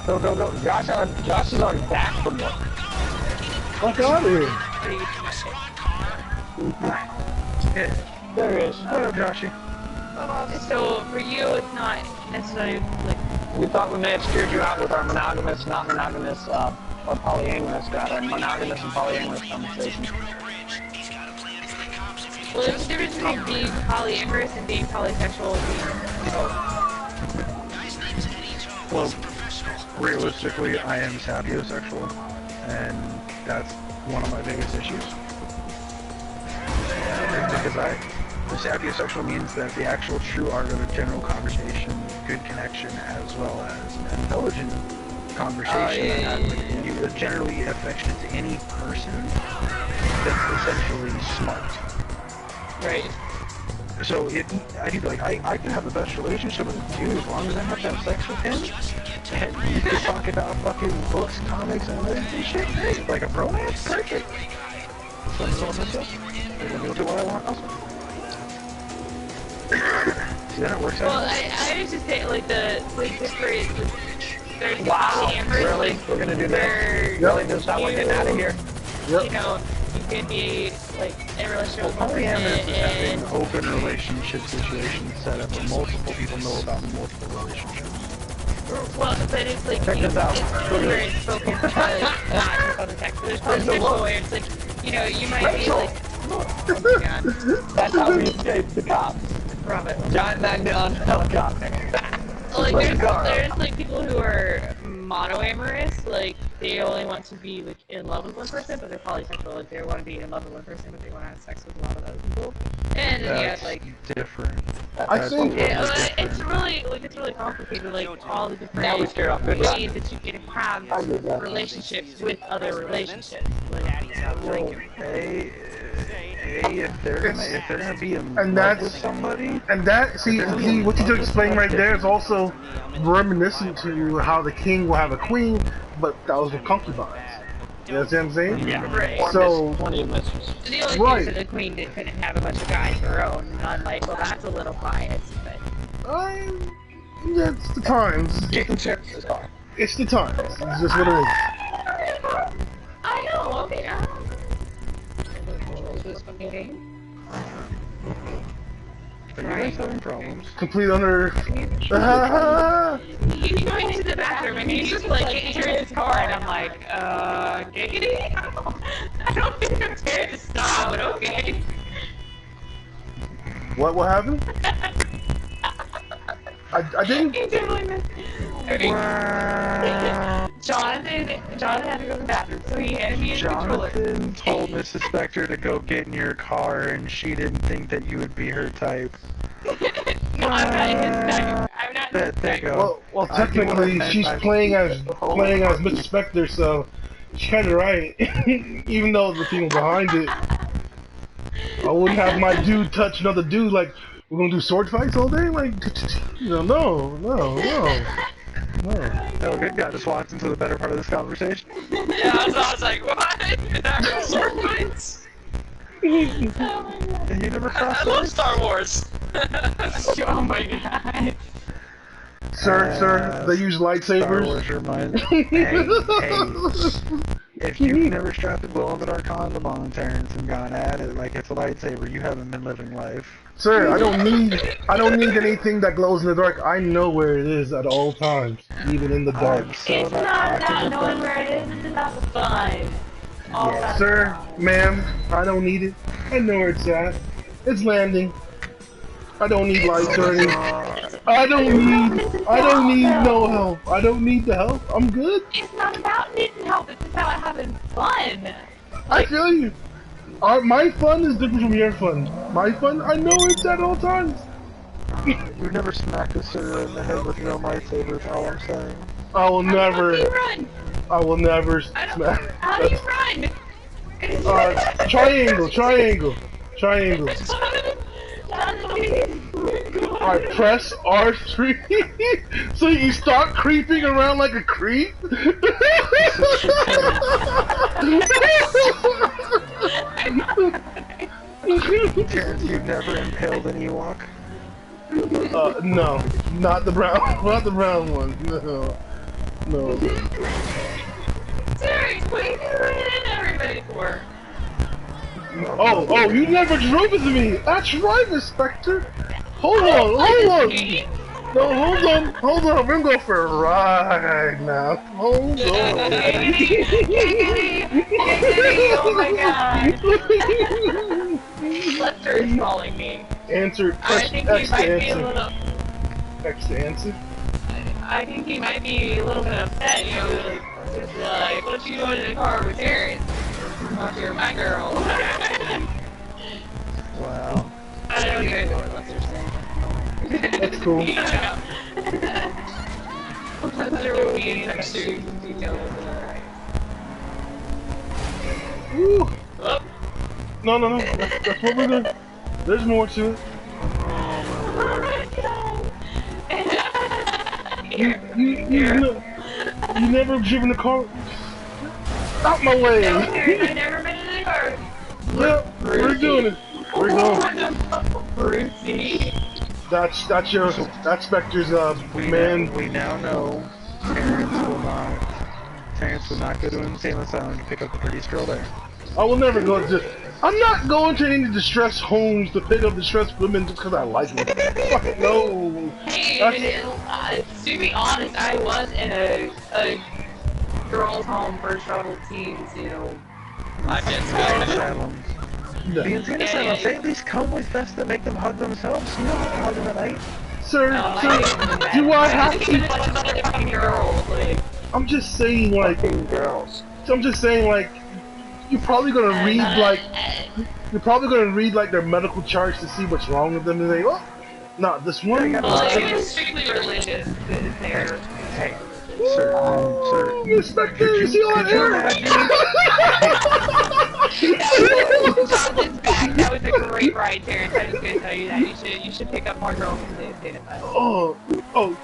Go, go, go. Josh is already back from work. Fuck out of here. Yeah. There he is. What up, Joshy? So for you, it's not necessarily like. We thought we may have steered you out with our monogamous, not monogamous, or polyamorous, rather, monogamous and polyamorous conversation. Well, there's a difference between being polyamorous and being polysexual. Well, realistically, I am sapiosexual, and that's one of my biggest issues. Because the sapiosexual means that the actual true art of a general conversation, good connection, as well as intelligent conversation, and you are generally affectionate to any person that's essentially smart. Right. So I can have the best relationship with you as long as I have to have sex with him. And you can talk about fucking books, comics, and shit. Hey, like a bromance, perfect. So I'm going myself. I'm gonna do what I want also. See, that works out. Well, I was just saying, like, the difference, there's Wow, polyamorous, really? like, We're gonna do that? where Really? There's not one getting out of here? you know, you could be, like, in a relationship with one person Polyamorous is having and... an open relationship situation set up where multiple people know about multiple relationships. Well, but it's like, Check this out. where it's spoken to, like, not just on the text, but there's polysexual where it's like, you know, you might be like, oh my god, That's how we escaped the cops. Robin. John back on helicopter. Like, there's like people who are monoamorous, like they only want to be like in love with one person, but they're polysexual, like they want to be in love with one person, but they want to have sex with a lot of other people. And then you have like different. I think it's really complicated, like all the different Now we scared off good ways that you can have relationships with other relationships. Like, If they're gonna be in and love that's with somebody, and that see what you just explained right there is also reminiscent to how the king will have a queen, but that was with concubines. You know what I'm saying? Yeah. right. So Plenty of mistresses. The only right. thing is that the queen couldn't have a bunch of guys of her own. And I'm like, well, that's a little biased, but. Yeah, it's the times. It's the times. It's just what it is. I know. Okay. This fucking game. are you guys having problems? Complete under. He's going into the bathroom and he's just like entering his car, and I'm like, giggity? I don't think I'm scared to stop, but okay. What happened? I didn't. He definitely missed it. Okay. Jonathan had to go to the bathroom, so he handed me his controller. Jonathan told Mrs. Spector to go get in your car, and she didn't think that you would be her type. No, I'm not his type. I'm not his There you type. go. Well, technically, she's playing as Mr. Spectre, so she's kind of right. Even though the people behind it, I wouldn't have my dude touch another dude. Like, we're gonna do sword fights all day? Like, no. Oh, good guy just walked into the better part of this conversation. Yeah, I was like, what? Not real sword fights? Oh my god. And you never I crossed love Star Wars. Oh my god. Sir, they use Star lightsabers. Wars reminds hey, if you've never strapped a glow-in-the-dark condom on Terrence and gone at it like it's a lightsaber, you haven't been living life. Sir, I don't need anything that glows in the dark. I know where it is at all times, even in the dark. It's not knowing where it is, it's about the fun. Yeah. Sir, ma'am, I don't need it. I know where it's at. It's landing. I don't need lights or anything. I don't need no help. I don't need the help. I'm good. It's not about needing help, it's about having fun. I feel you. My fun is different from your fun. My fun, I know it's at all times. You never smacked a sir in the head with no lightsabers, all I'm saying. I will never. How do you run? I will never smack. How do you run? Triangle. Alright, press R3 so you start creeping around like a creep. Terrence, you've never impaled an Ewok? No, not the brown one. No. Serious, what are you doing everybody for? Oh, you never drove with me. That's right, Inspector. Hold on. No, hold on. We're gonna go for a ride now. Hold on. Oh my god. Lester is calling me. Answer. Press I think X he to might be a answer. little... X to answer. I think he might be a little bit upset, you know, like, what you doing in the car with Terrence? Oh, you're my girl. Wow. I don't even know what Lester's saying. That's cool. There will be any extra details. Woo. Oh. No. That's what we're doing. There's more to it. You never driven a car. Out my way. No, I've never been in a car. Yep, we're doing it. We're going. Brucey. That's Spectre's man. We now know Terrence will not go to an insane asylum to pick up the prettiest girl there. I will never go to. I'm not going to any distressed homes to pick up distressed women just because I like them. Fuck no. Hey, to be honest, I was in a girls' home for troubled teens, you know. I guess Asylums. The insane asylums, they at least come with vests that make them hug themselves. You know, hug in the night. Sir, do I have to? I'm just saying, like, you're probably gonna read like their medical charts to see what's wrong with them and say, oh, not this one. Well, it's strictly religious. Hey, sir. Inspector, you see all that hair? That was a great ride, Terrence. I was gonna tell you that. You should pick up more girls in the state of Iowa. Oh,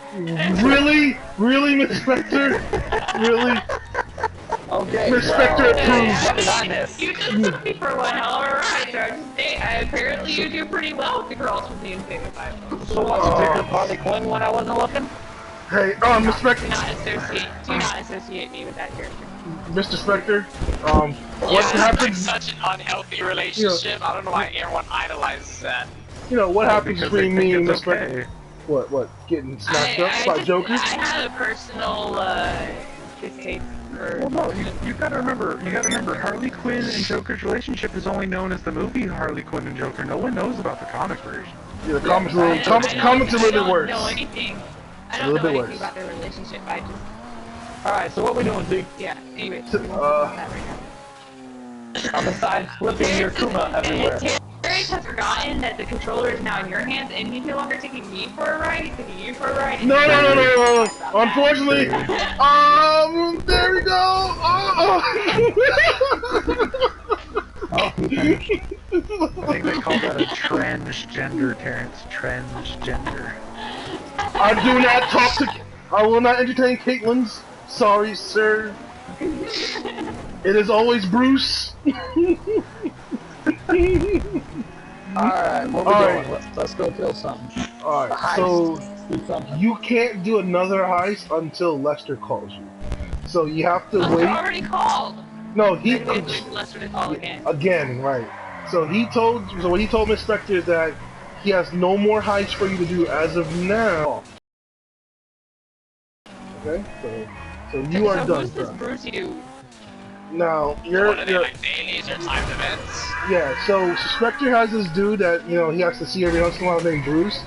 really, Inspector? Really? Okay. Inspector approves. You just took me for one hell of a ride, so apparently you do pretty well with the girls from the state of Iowa. So what's the bigger Harley Quinn when I wasn't looking? Hey, Inspector. Do not associate me with that character. Mr. Spectre, what It's happens? like such an unhealthy relationship. I don't know why everyone idolizes that. You know what happens Because between they me think and it's Mr. okay. What? Getting smacked up by Joker? I had a personal distaste for. Well, no, you gotta remember, Harley Quinn and Joker's relationship is only known as the movie Harley Quinn and Joker. No one knows about the comic version. Yeah, the comics are a little bit worse. I don't know anything about their relationship. I just. Alright, so what we doing, Zeke? Yeah, anyway. Besides flipping your Kuma everywhere. Terrence has forgotten that the controller is now in your hands, and he's no longer taking me for a ride, he's taking you for a ride. No. Unfortunately, there we go. I think they call that a transgender, Terrence. Transgender. I do not talk to. I will not entertain Caitlin's. Sorry, sir. It is always Bruce. Alright, what we doing? Let's go kill something. Alright, so you can't do another heist until Lester calls you. So you have to I wait. already called. No, he Lester to call again. again, right? So what he told Miss Spectre is that he has no more heists for you to do as of now. Okay, so you are done. What does Brucey do? Now, What are they, like dailies or timed events? yeah, so Spectre has this dude that, he has to see every once in a while named Bruce.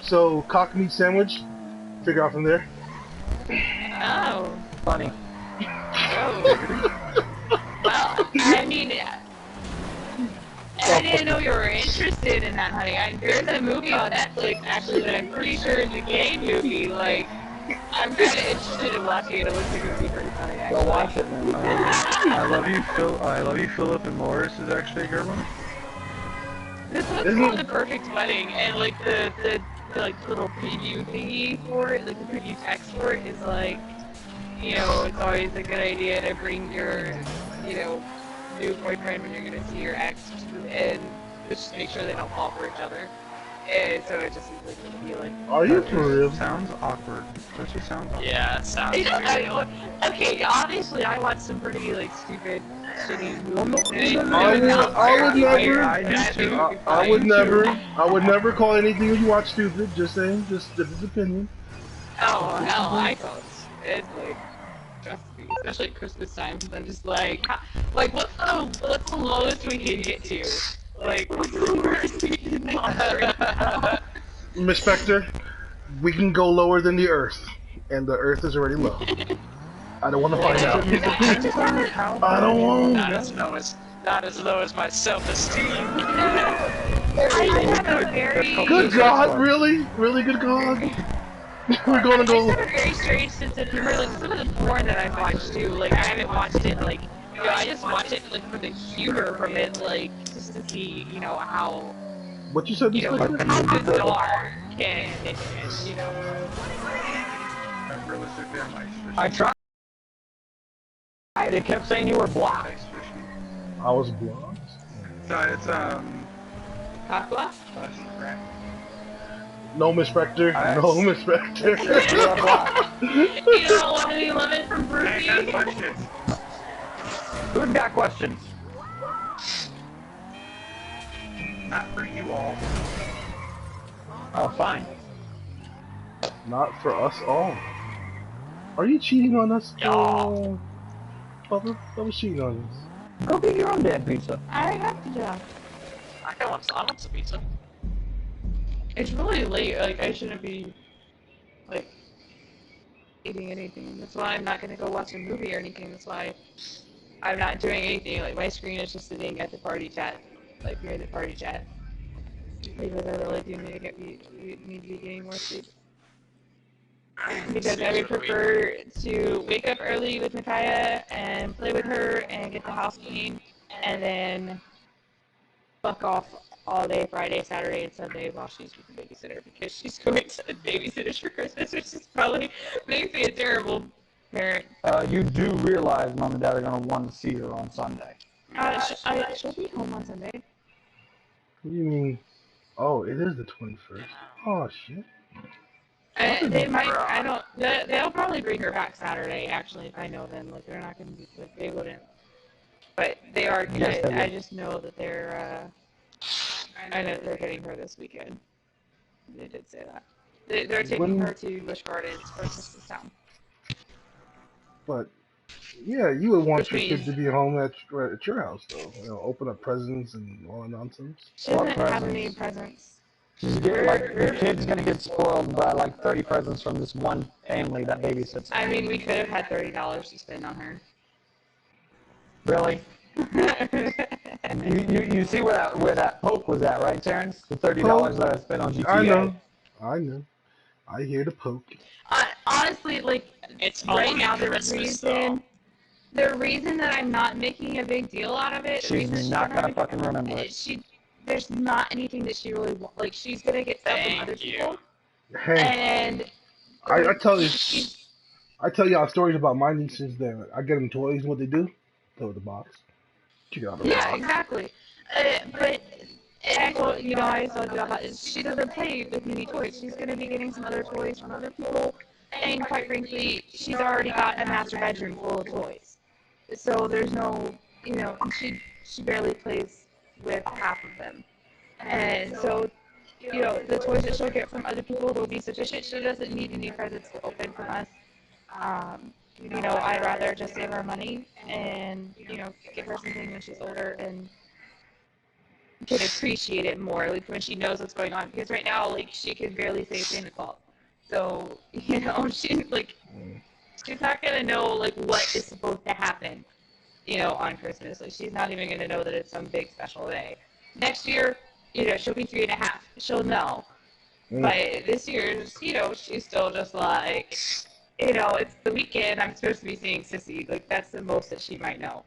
So cock meat sandwich, figure out from there. Oh. Funny. Oh. Well, I mean, I didn't know you were interested in that, honey. There's a movie on Netflix, actually, that I'm pretty sure is a gay movie. Like, I'm kind of interested in watching it. It looks like it would be pretty funny, actually. Go watch it, man. I love you, Phil. I love you, Philip and Morris is actually a good one. This one's called The Perfect Wedding, and like the like little preview thingy for it, like the preview text for it is like, it's always a good idea to bring your, new boyfriend when you're gonna see your ex, and just make sure they don't fall for each other. And so it just seems like an appealing. Are you for real? Sounds awkward. That just sounds awkward. Yeah, it sounds weird. Okay, obviously I watch some pretty like stupid, shitty movies. I would never call anything you watch stupid. Just saying, just opinion. Oh hell, I don't. It's like, trust me, especially at Christmas time, because I'm just like what's the lowest we can get to? Like, what's the worst we can tolerate now? Miss Spectre, we can go lower than the Earth, and the Earth is already low. I don't want to find out. I don't want. Not as low as my self-esteem. I have a very Good God, really? Really good God? We're gonna go. I have a very strange sense of humor. Like some of the porn that I've watched too. Like I haven't watched it. Like I just watch it like for the humor from it. Like just to see, how. What you said? How bizarre can it, I tried. They kept saying you were blocked. I was blocked. So it's Aqua? No, Miss Spectre. No, Miss Spectre. You don't want any lemon from Brucey? Who's got questions? not for you all. Oh, fine. Not for us all. Are you cheating on us? No. Papa, I was cheating on us. Go get your own damn pizza. I have to do. I want some pizza. It's really late. Like I shouldn't be like eating anything. That's why I'm not gonna go watch a movie or anything. That's why I'm not doing anything. Like my screen is just sitting at the party chat, like you're in the party chat. Because I really do need to be getting more sleep. Because I would prefer to wake up early with Micaiah and play with her and get the house clean, and then fuck off all day Friday, Saturday, and Sunday while she's with the babysitter, because she's going to the babysitters for Christmas, which is probably makes me a terrible parent. You do realize Mom and Dad are going to want to see her on Sunday. She'll be home on Sunday. What do you mean? Oh, it is the 21st. Oh, shit. They might, they'll probably bring her back Saturday, actually, if I know them. Like, they're not going to be, like, they wouldn't. But they are, Yes, they I will. just know that they're, I know they're getting her this weekend. They did say that. They're taking her to Busch Gardens for Christmas time. But, yeah, you would want Which your kid means- to be home at your house, though. You know, open up presents and all that nonsense. She doesn't have any presents. She's getting, like, your kid's going to get spoiled by, like, 30 presents from this one family that babysits. I mean, we could have had $30 to spend on her. Really? You see where that poke was at, right, Terrence? The $30 that I spent on GTA. I know. I hear the poke. Honestly, like, It's right only now, Christmas, the reason that I'm not making a big deal out of it, She's not going to fucking remember it. There's not anything that she really wants. Like, she's gonna get stuff from other people. Hey, And I tell y'all stories about my nieces that I get them toys. What they do? Throw the box. Check out the yeah, box. exactly. But I told you about it. She doesn't play with many toys. She's gonna be getting some other toys from other people. And quite frankly, she's already got a master bedroom full of toys. So there's no, she barely plays with half of them. And so, the toys that she'll get from other people will be sufficient. She doesn't need any presents to open from us. you know, I'd rather just save her money and, you know, give her something when she's older and can appreciate it more, like when she knows what's going on. Because right now, like, she can barely say Santa Claus. So, you know, she's not gonna know like what is supposed to happen, you know, on Christmas. Like she's not even gonna know that it's some big special day. Next year, you know, she'll be 3.5. She'll know. But this year's, you know, she's still just like, you know, it's the weekend. I'm supposed to be seeing Sissy. Like that's the most that she might know.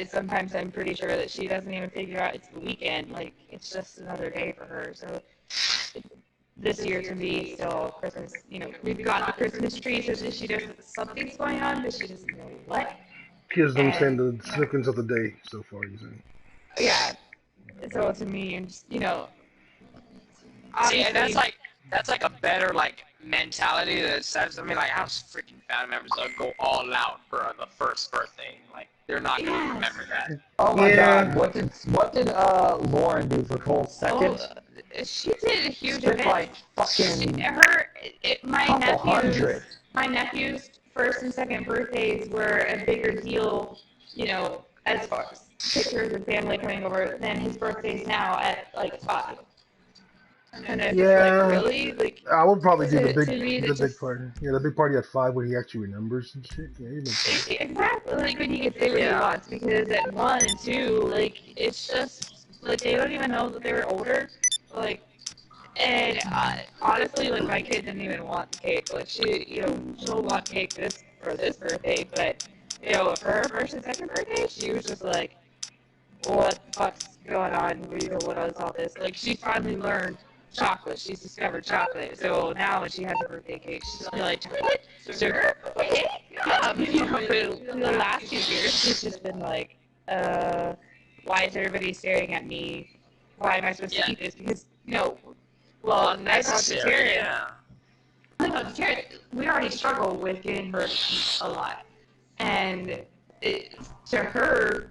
Sometimes I'm pretty sure that she doesn't even figure out it's the weekend. Like it's just another day for her. So this year to me, still Christmas. You know, we've got the Christmas tree, so she knows that something's going on, but she doesn't know what. Kids don't understand the significance of the day so far, you say. Yeah. So to me, and just, you know, see, and that's like a better like mentality that says, I mean, like I was freaking family members that go all out for the first birthday. Like they're not gonna remember that. Oh my God! What did Lauren do for Cole's second? Oh, she did a huge Spent event. like fucking My nephew's first and second birthdays were a bigger deal, you know, as far as pictures of family coming over than his birthdays now at like 5. And it's Yeah. like, really? Like, I would probably do the big big party. Yeah, the big party at 5 when he actually remembers and shit. Yeah, he makes sense. Exactly, like when he can say what he wants, because at 1 and 2, like, it's just, like, they don't even know that they were older, like, and honestly, like, my kid didn't even want the cake, like, she'll want cake for this birthday, but, you know, for her first and second birthday, she was just like, what the fuck's going on, you know, what is all this, like, she finally learned chocolate. She's discovered chocolate. So now when she has a birthday cake, she's only like, chocolate? Sugar? Okay. You know, but the last few years, she's just been like, why is everybody staring at me? Why am I supposed to eat this? Because, you know, well, I talked to Terrence. We already struggle with getting her to eat a lot. And to her,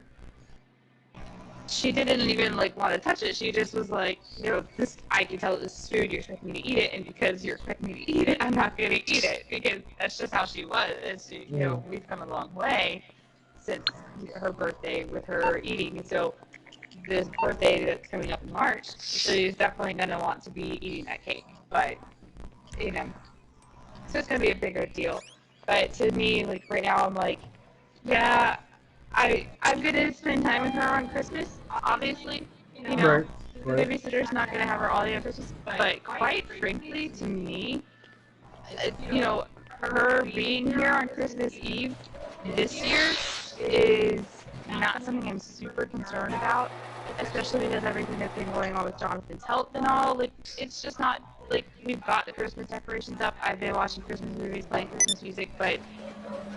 she didn't even like want to touch it. She just was like, you know, this, I can tell this is food, you're expecting me to eat it, and because you're expecting me to eat it, I'm not going to eat it, because that's just how she was. You know, we've come a long way since her birthday with her eating. So this birthday that's coming up in March, she's definitely going to want to be eating that cake. But, you know, so it's going to be a bigger deal. But to me, like right now, I'm like, yeah, I'm gonna spend time with her on Christmas, obviously. You know, the babysitter's not gonna have her all day on Christmas, but quite frankly, to me, you know, her being here on Christmas Eve this year is not something I'm super concerned about, especially because everything that's been going on with Jonathan's health and all. Like, it's just not, like, we've got the Christmas decorations up, I've been watching Christmas movies, playing Christmas music, but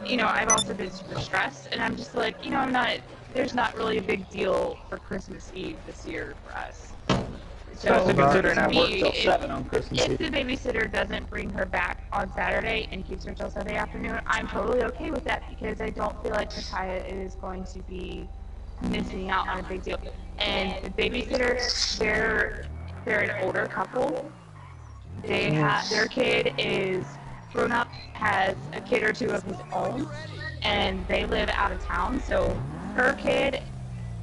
you know, I've also been super stressed, and I'm just like, you know, there's not really a big deal for Christmas Eve this year for us. Especially considering I work till 7 on Christmas Eve. If the babysitter doesn't bring her back on Saturday and keeps her till Sunday afternoon, I'm totally okay with that, because I don't feel like Micaiah is going to be missing out on a big deal. And the babysitter, they're an older couple. Their kid is grown up, has a kid or two of his own, and they live out of town. So her kid,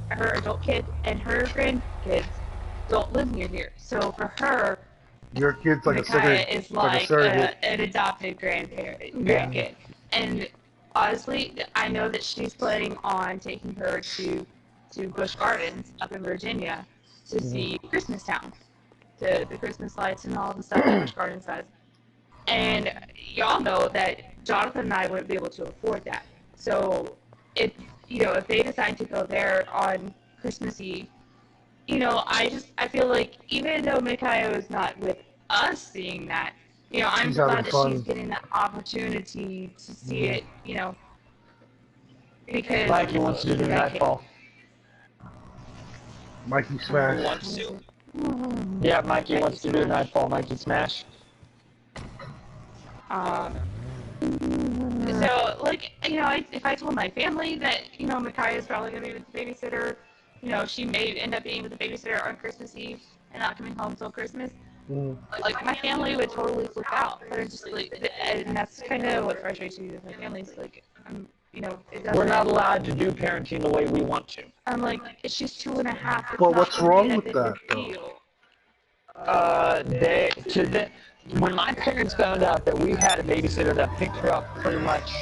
her adult kid, and her grandkids don't live near here. So for her, your kid's like Micaiah is like surrogate. an adopted grandkid. And honestly, I know that she's planning on taking her to Busch Gardens up in Virginia to see Christmas Town, the Christmas lights and all the stuff that Busch Gardens does. And y'all know that Jonathan and I wouldn't be able to afford that. So if they decide to go there on Christmas Eve, you know, I feel like even though Micaiah is not with us seeing that, you know, I'm glad that she's getting the opportunity to see it, you know, because Mikey wants to do Nightfall. Mikey Smash. Wants to. Yeah, Mikey wants to do Nightfall. Mikey Smash. So, like, you know, if I told my family that, you know, Micaiah is probably going to be with the babysitter, you know, she may end up being with the babysitter on Christmas Eve and not coming home till Christmas, Like, my family would totally flip out. They're just like, and that's kind of what frustrates me with my family. Is like, you know, We're not allowed to do parenting the way we want to. I'm like, it's just 2.5. It's Well, not what's gonna be wrong that with big of a that, though? deal. When my parents found out that we had a babysitter that picked her up pretty much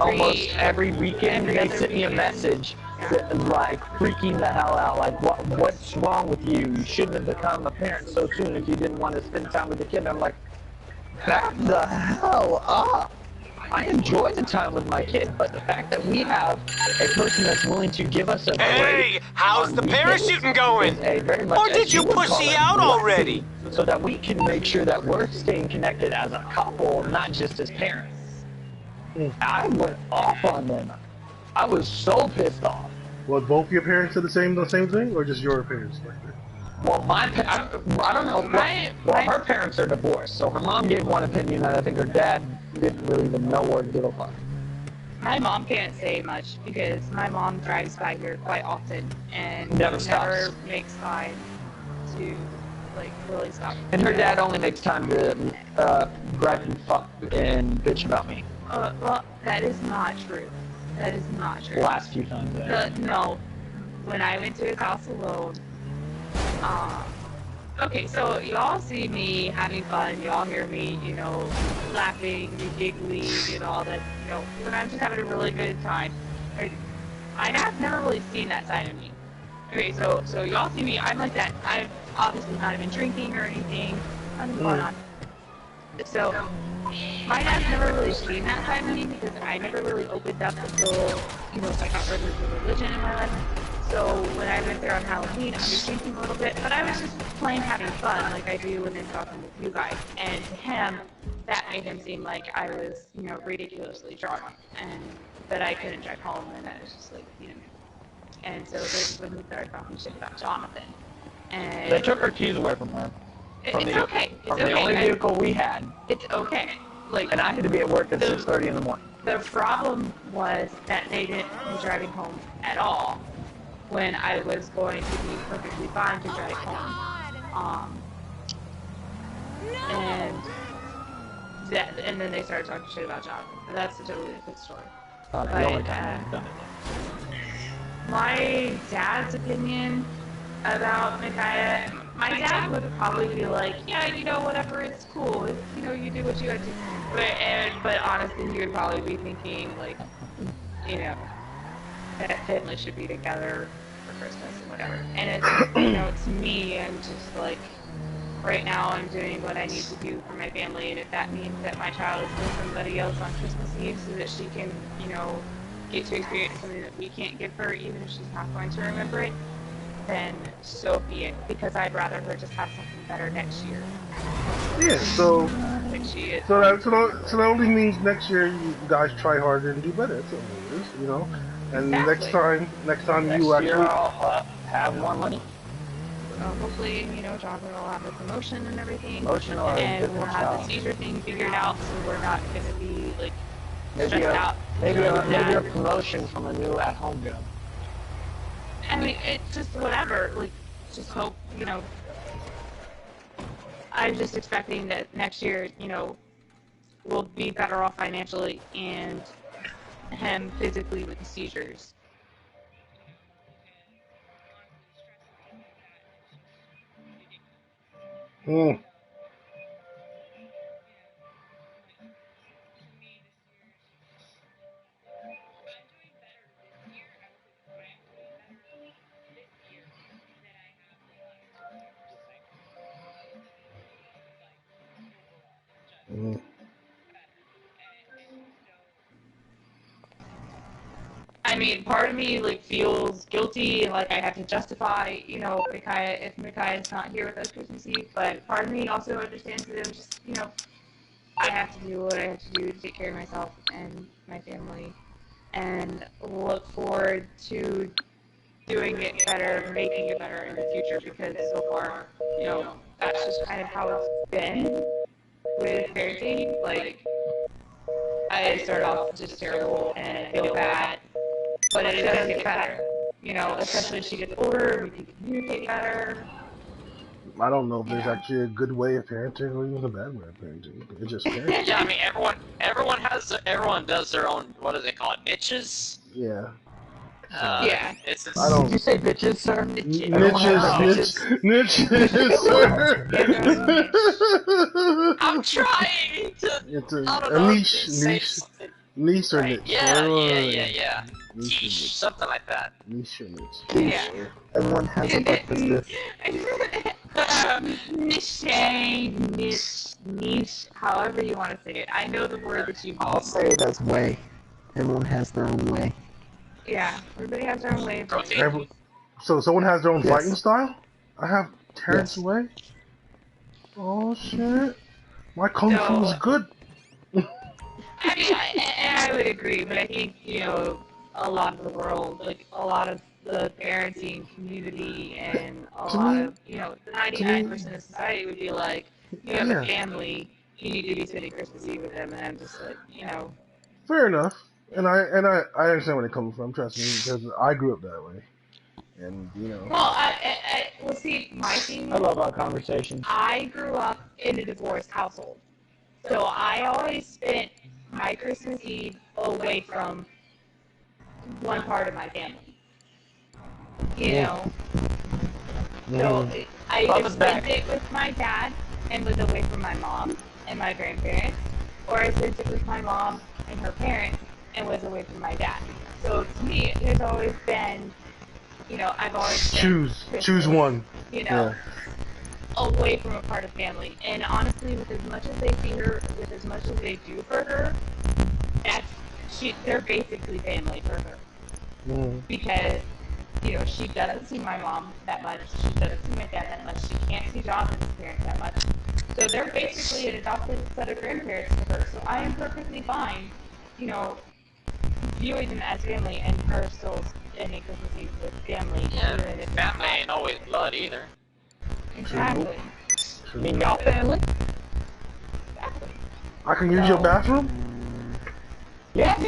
almost every weekend, they sent me a message like freaking the hell out, like what's wrong with you? You shouldn't have become a parent so soon if you didn't want to spend time with the kid. And I'm like, back the hell up. I enjoy the time with my kid, but the fact that we have a person that's willing to give us a break. Hey, how's the parachuting going? Or did you pussy out already? So that we can make sure that we're staying connected as a couple, not just as parents. I went off on them. I was so pissed off. Well, both your parents did the same thing, or just your parents? Well, I don't know. Well, her parents are divorced, so her mom gave one opinion, and I think her dad didn't really even know or give a fuck. My mom can't say much because my mom drives by here quite often and Never makes time to like really stop. And her dad only makes time to gripe and fuck and bitch about me. Well, that is not true. That is not true. The last few times. No, when I went to his house alone. Okay, so y'all see me having fun, y'all hear me, you know, laughing, giggling, and all that, you know, when I'm just having a really good time. I have never really seen that side of me. Okay, so y'all see me, I'm like that. I've obviously not even drinking or anything. Nothing's going on. So, my dad's never really seen that side of me because I never really opened up until, you know, I got rid of the religion in my life. So when I went there on Halloween, I was drinking a little bit, but I was just plain having fun like I do when I'm talking with you guys. And to him, that made him seem like I was, you know, ridiculously drunk and that I couldn't drive home, and that was just like, you know. And so that's when we started talking shit about Jonathan. And they took her keys away from her. It's okay. From the only vehicle we had. It's okay. Like, and I had to be at work at 6:30 in the morning. The problem was that they didn't be driving home at all when I was going to be perfectly fine to drive home. And then they started talking shit about Jonathan. That's a totally different story. But, my dad's opinion about Micaiah, my dad would probably be like, yeah, you know, whatever, it's cool. It's, you know, you do what you have to do. But honestly, he would probably be thinking, like, you know, that family should be together for Christmas and whatever. And it's, you know, to me, I'm just like, right now I'm doing what I need to do for my family, and if that means that my child is with somebody else on Christmas Eve so that she can, you know, get to experience something that we can't give her, even if she's not going to remember it, then so be it, because I'd rather her just have something better next year. Yeah, so that only means next year you guys try harder and do better. That's all it is, you know. And exactly. next time next you year actually I'll have more money. Hopefully, you know, Jonathan will have the promotion and everything, and we'll have the seizure thing figured out, so we're not going to be like stressed out. Maybe a promotion from a new at-home job. I mean, it's just whatever. Like, just hope, you know. I'm just expecting that next year, you know, we'll be better off financially and him physically with the seizures. I mean, part of me, like, feels guilty, and, like, I have to justify, you know, if Micaiah's not here with us Christmas Eve, but part of me also understands that I'm just, you know, I have to do what I have to do to take care of myself and my family, and look forward to doing it better, making it better in the future, because so far, you know, that's just kind of how it's been with parenting. Like, I start off just terrible and I feel bad, but it does get better, you know, especially as she gets older, we can communicate better, I don't know if there's Yeah. actually a good way of parenting or even a bad way of parenting. It's just parenting. Yeah, I mean, everyone does their own, what do they call it, niches? Yeah. Yeah. It's I don't. Did you say bitches, sir? Niches, sir. I'm trying to, It's I don't a know, niche, say something. niche or Right. niche. Yeah, Whatever. yeah. Niche or Quiche, niche. something like that. Niche or niche. Yeah. Everyone has a breakfast dish. niche, however you want to say it. I know the word that you I'll mean. say it as way. Everyone has their own way. Yeah, everybody has their own way of doing it. So someone has their own Yes. fighting style? I have Terrence Yes. Way? Oh shit. My kung fu is good. I mean, I would agree, but I think, you know, a lot of the world, like, a lot of the parenting community and a lot of, you know, 99% of society would be like, you have a family, you need to be spending Christmas Eve with them, and I'm just like, you know. Fair enough. And I understand where it comes from, trust me, because I grew up that way. And, you know. Well, well, see, my thing I love our conversation. I grew up in a divorced household. So I always spent my Christmas Eve away from one part of my family. You know? So I either spent it with my dad and was away from my mom and my grandparents, or I spent it with my mom and her parents and was away from my dad. So to me, there's always been, you know, I've always choose one. You know, away from a part of family. And honestly, with as much as they see her, with as much as they do for her, they're basically family for her. Because, you know, she doesn't see my mom that much. She doesn't see my dad that much. She can't see Jonathan's parents that much. So they're basically an adopted set of grandparents to her. So I am perfectly fine, you know, viewing them as family and her still spending Christmas Eve with family. Yeah, family ain't always blood either. Exactly. You mean y'all family? Exactly. I can use your bathroom? Yes.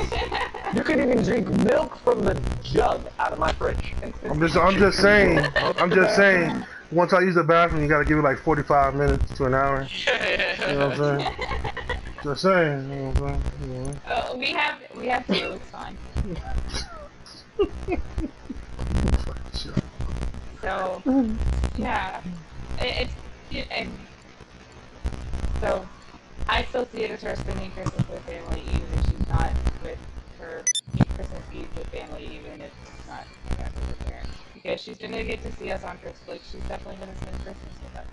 You can even drink milk from the jug out of my fridge. I'm just saying. Once I use the bathroom, you gotta give it like 45 minutes to an hour. You know what I'm saying? Just saying. You know what I'm saying? Oh, we have two. It's fine. So, yeah, and so I still see it as her spending Christmas with family, even if she's not with her Christmas Eve with family, even if it's not with her parents, because she's gonna get to see us on Christmas. Like, she's definitely gonna spend Christmas with us.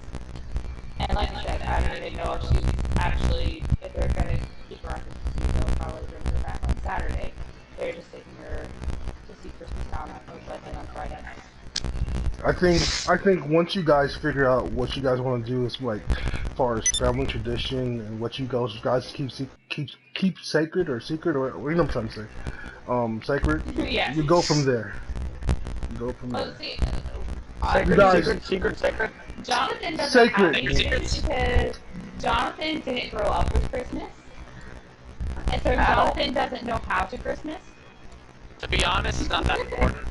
And like I said, I don't even know if she's actually, if they're gonna keep her on Christmas Eve, they'll probably bring her back on Saturday. They're just taking her to see Christmas Town on Friday night. I think once you guys figure out what you guys want to do, is like, as far as family tradition and what you guys keep sacred or secret, or what you know what I'm trying to say, sacred. Yes. You go from there. You go from there. See, Secret. Jonathan doesn't Sacred. have secrets because Jonathan didn't grow up with Christmas, and so Jonathan doesn't know how to Christmas. To be honest, it's not that important.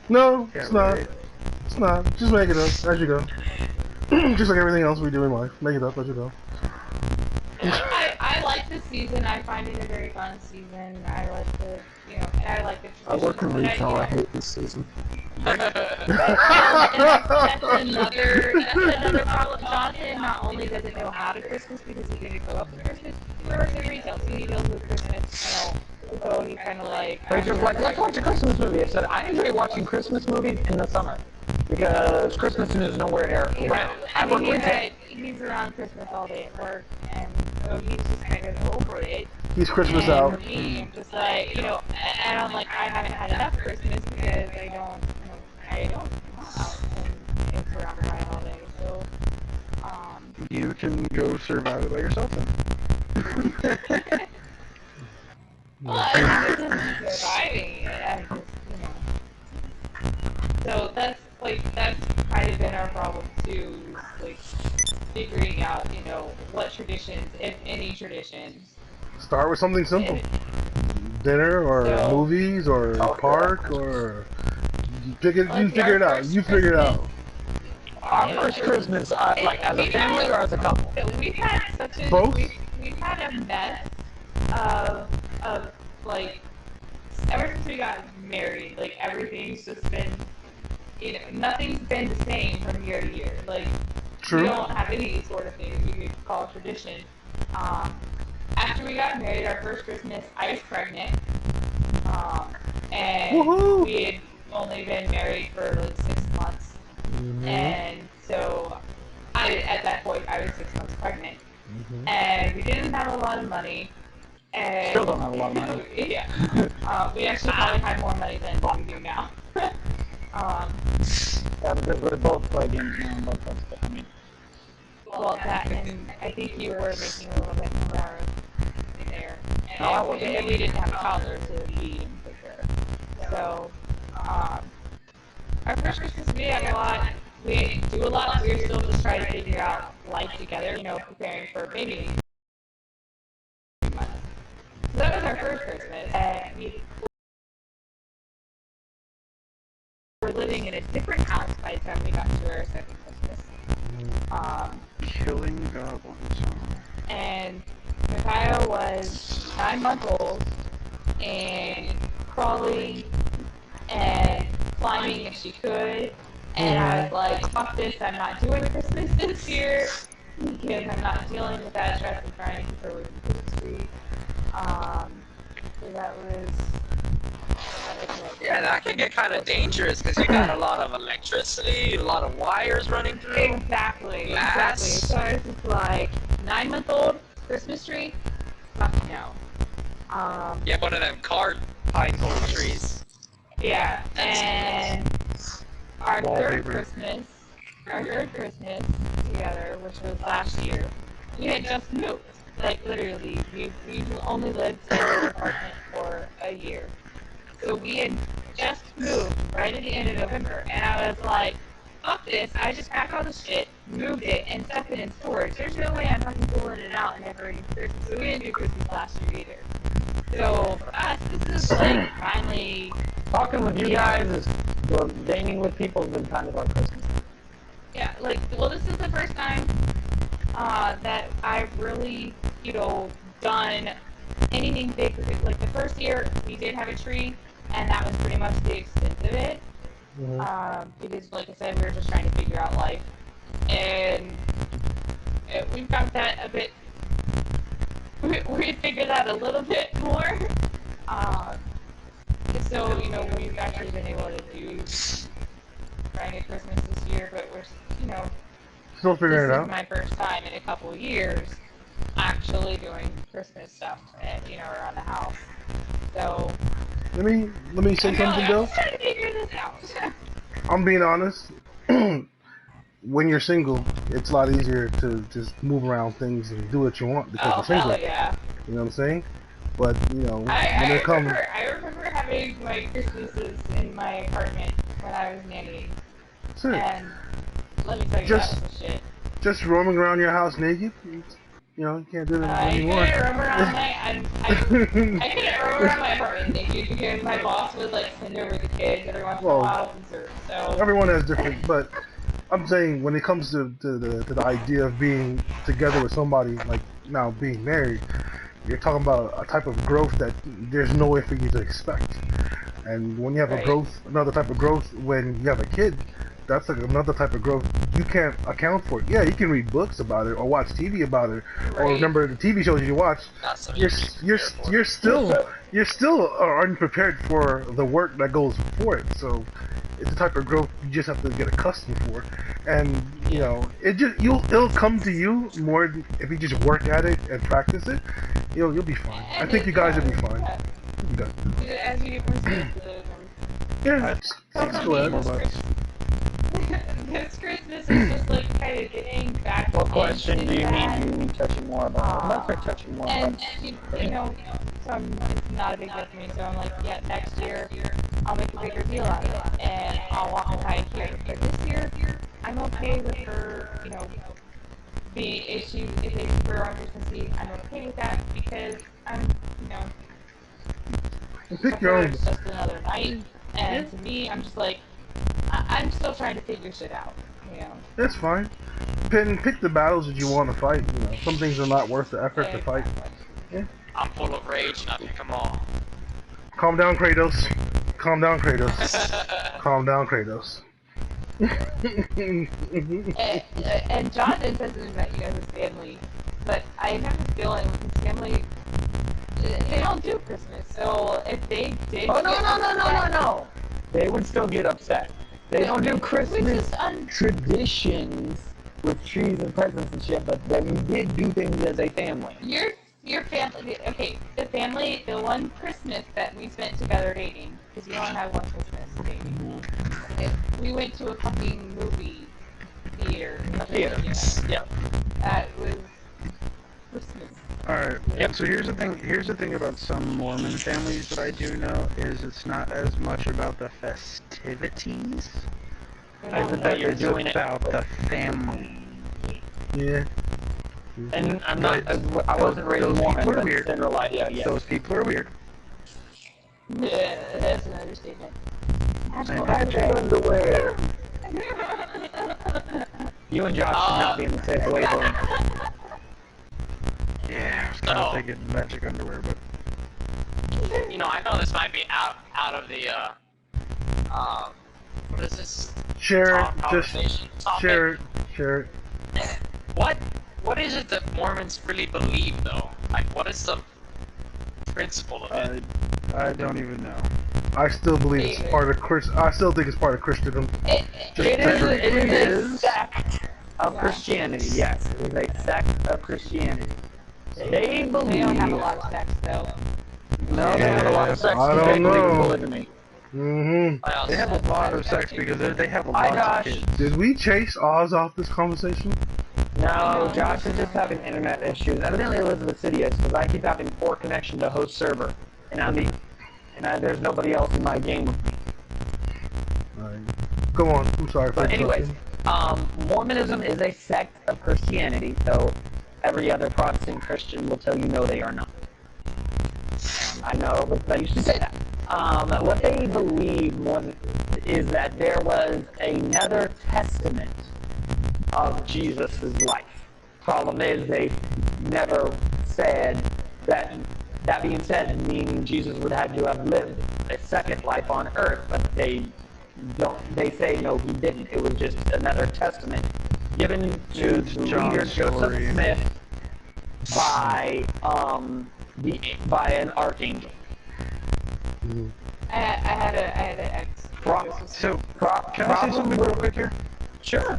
No, it's not. It's not. Just make it up as you go. Just like everything else we do in life. Make it up as you go. I like the season. I find it a very fun season. I like the, you know, and I like the tradition. I work in retail. I hate this season. That's another problem. Jonathan not only doesn't know how to Christmas because he didn't grow up with Christmas, he works in retail, so he deals with Christmas, you know, so he kind of like... Let's watch a Christmas movie. I said, I enjoy watching Christmas movies in the summer, because Christmas is nowhere near around. I work retail. He's around Christmas all day at work, and so he's just kind of over it. He's Christmas and out. For me, I'm just like, you know, and I'm like, I haven't had enough Christmas because I don't go out and it's around by all day, so, You can go survive it by yourself then. well, it's just surviving it, I'm just, you know. So that's kind of been our problem too, like, figuring out, you know, what traditions, if any traditions. Start with something simple. Dinner or movies or park or... You figure it out. You figure it out. Our first Christmas, like as a family or as a couple? We've had such a Both? we've had a mess of like ever since we got married, like everything's just been, you know, nothing's been the same from year to year. Like True. we don't have any sort of things we could call tradition. After we got married, our first Christmas, I was pregnant, and Woohoo! we had only been married for like 6 months, and so at that point I was 6 months pregnant, and we didn't have a lot of money. And Still don't have a lot of money. Yeah. We actually probably had more money than what we do now. Yeah, because we're both pregnant now, both of us, but I mean. Well, that, and I think you were making a little bit more there. No, I And wasn't. we didn't have a toddler to feed and take care of. So, our first Christmas, we had a lot. We didn't do a lot. We were still just trying to figure out life together, you know, preparing for a baby. So that was our first Christmas, and we were living in a different house by the time we got to our second Christmas. Killing goblins. And Micaiah was 9 months old and crawling and climbing if she could. And I was like, fuck this, I'm not doing Christmas this year because I'm not dealing with that stress of trying to keep her away from Christmas tree. So that was. Yeah, that can get kind of dangerous because you got a lot of electricity, a lot of wires running through. Exactly. Glass. So I was just like, 9-month-old Christmas tree? Fuck no. Yeah, one of them card pine cone trees. Yeah, and our third Wallpaper. Christmas together, which was last year, we had just moved. Like literally, we only lived in an apartment for a year. So we had just moved right at the end of November, and I was like, fuck this, I just packed all the shit, moved it, and stuck it in storage. There's no way I'm fucking pulling it out and never eating Christmas. So we didn't do Christmas last year either. So for us, this is like finally... Talking with you guys is, well, dating with people has been kind of our Christmas. Yeah, like, well, this is the first time that I've really, you know, done anything big. Like, the first year, we did have a tree, and that was pretty much the extent of it. Because, like I said, we were just trying to figure out life. And we've got that a bit... We figured out a little bit more. So, you know, we've actually been able to do trying at Christmas this year, but we're, you know, Still figuring it this out. is my first time in a couple of years actually doing Christmas stuff, and, you know, around the house. So Let me say something, I'm Bill. just trying to figure this out. I'm being honest. When you're single, it's a lot easier to just move around things and do what you want because Oh, you're single. hell yeah. You know what I'm saying? But you know, when I it comes, remember having my Christmases in my apartment when I was nannying, and let me tell you, that was the shit. just roaming around your house naked. You know, you can't do that You anymore. couldn't roam around I couldn't roam around my apartment naked because my boss would like send over the kids every once in a while and serve. So Everyone has different, but I'm saying when it comes to the idea of being together with somebody, like now being married, you're talking about a type of growth that there's no way for you to expect. And when you have a growth, another type of growth when you have a kid, that's like another type of growth you can't account for. Yeah, you can read books about it or watch TV about it or remember the TV shows you watch. You're still unprepared for the work that goes before it. So it's a type of growth you just have to get accustomed for, and you know it'll come to you more if you just work at it and practice it. You'll be fine. I think you guys will be fine. You guys. As you get more sensitive. Yeah, go ahead. This Christmas is just like kind of getting back. What question do you mean? Do you mean touching more about? Not for touching more. And you know, so it's not a big deal for me. So I'm like, yeah, next year I'll make a bigger deal out of it, and I'll walk with Kai here. But this year, I'm okay with her, you know, if they keep her on Christmas Eve, I'm okay with that because I'm, you know, Pick your own. it's just another night, and to me, I'm just like, I'm still trying to figure shit out. You know. That's fine. Pick the battles that you want to fight. You know, some things are not worth the effort to fight. Yeah. I'm full of rage and I pick them all. Calm down, Kratos. Calm down, Kratos. Calm down, Kratos. And John says that you guys' family, but I have a feeling with his family, they don't do Christmas. So if they did, no. They would still get upset. They don't do Christmas traditions with trees and presents and shit, but we did do things as a family. Your family, okay, the one Christmas that we spent together dating, because you only have one Christmas dating, we went to a fucking movie theater. Yeah. That was Christmas. Alright, so here's the thing about some Mormon families that I do know, is it's not as much about the festivities as it's about the family. Yeah. And I wasn't raised Mormon, but weird. general idea, yeah. Those people are weird. Yeah, that's an understatement. Underwear. You and Josh should not be in the same wavelength. Yeah, I was kind of thinking magic underwear, but... You know, I know this might be out of the, what is this? Share it. Just Topic. share it. What is it that Mormons really believe, though? Like, what is the principle of it? I don't even know. I still believe it's part of I still think it's part of Christendom. It is a sect of Christianity, yes. It is a sect of Christianity. They believe... They don't have a lot of sex, though. No, they have a lot of sex. I don't know. They have a lot of sex because they have a lot of kids. Did we chase Oz off this conversation? No, Josh is just having internet issues. Evidently Elizabeth City is, because I keep having poor connection to host server. And there's nobody else in my game with me. Alright. Go on. I'm sorry for But anyways, Mormonism is a sect of Christianity, though every other Protestant Christian will tell you no, they are not. I know, but I used to say that. What they believe is that there was another testament of Jesus' life. Problem is, they never said that. That being said, meaning Jesus would have to have lived a second life on earth, but they say no, he didn't. It was just another testament given to the leader Joseph Smith by an archangel. I had an ex. So, can I say something real quick here? Sure.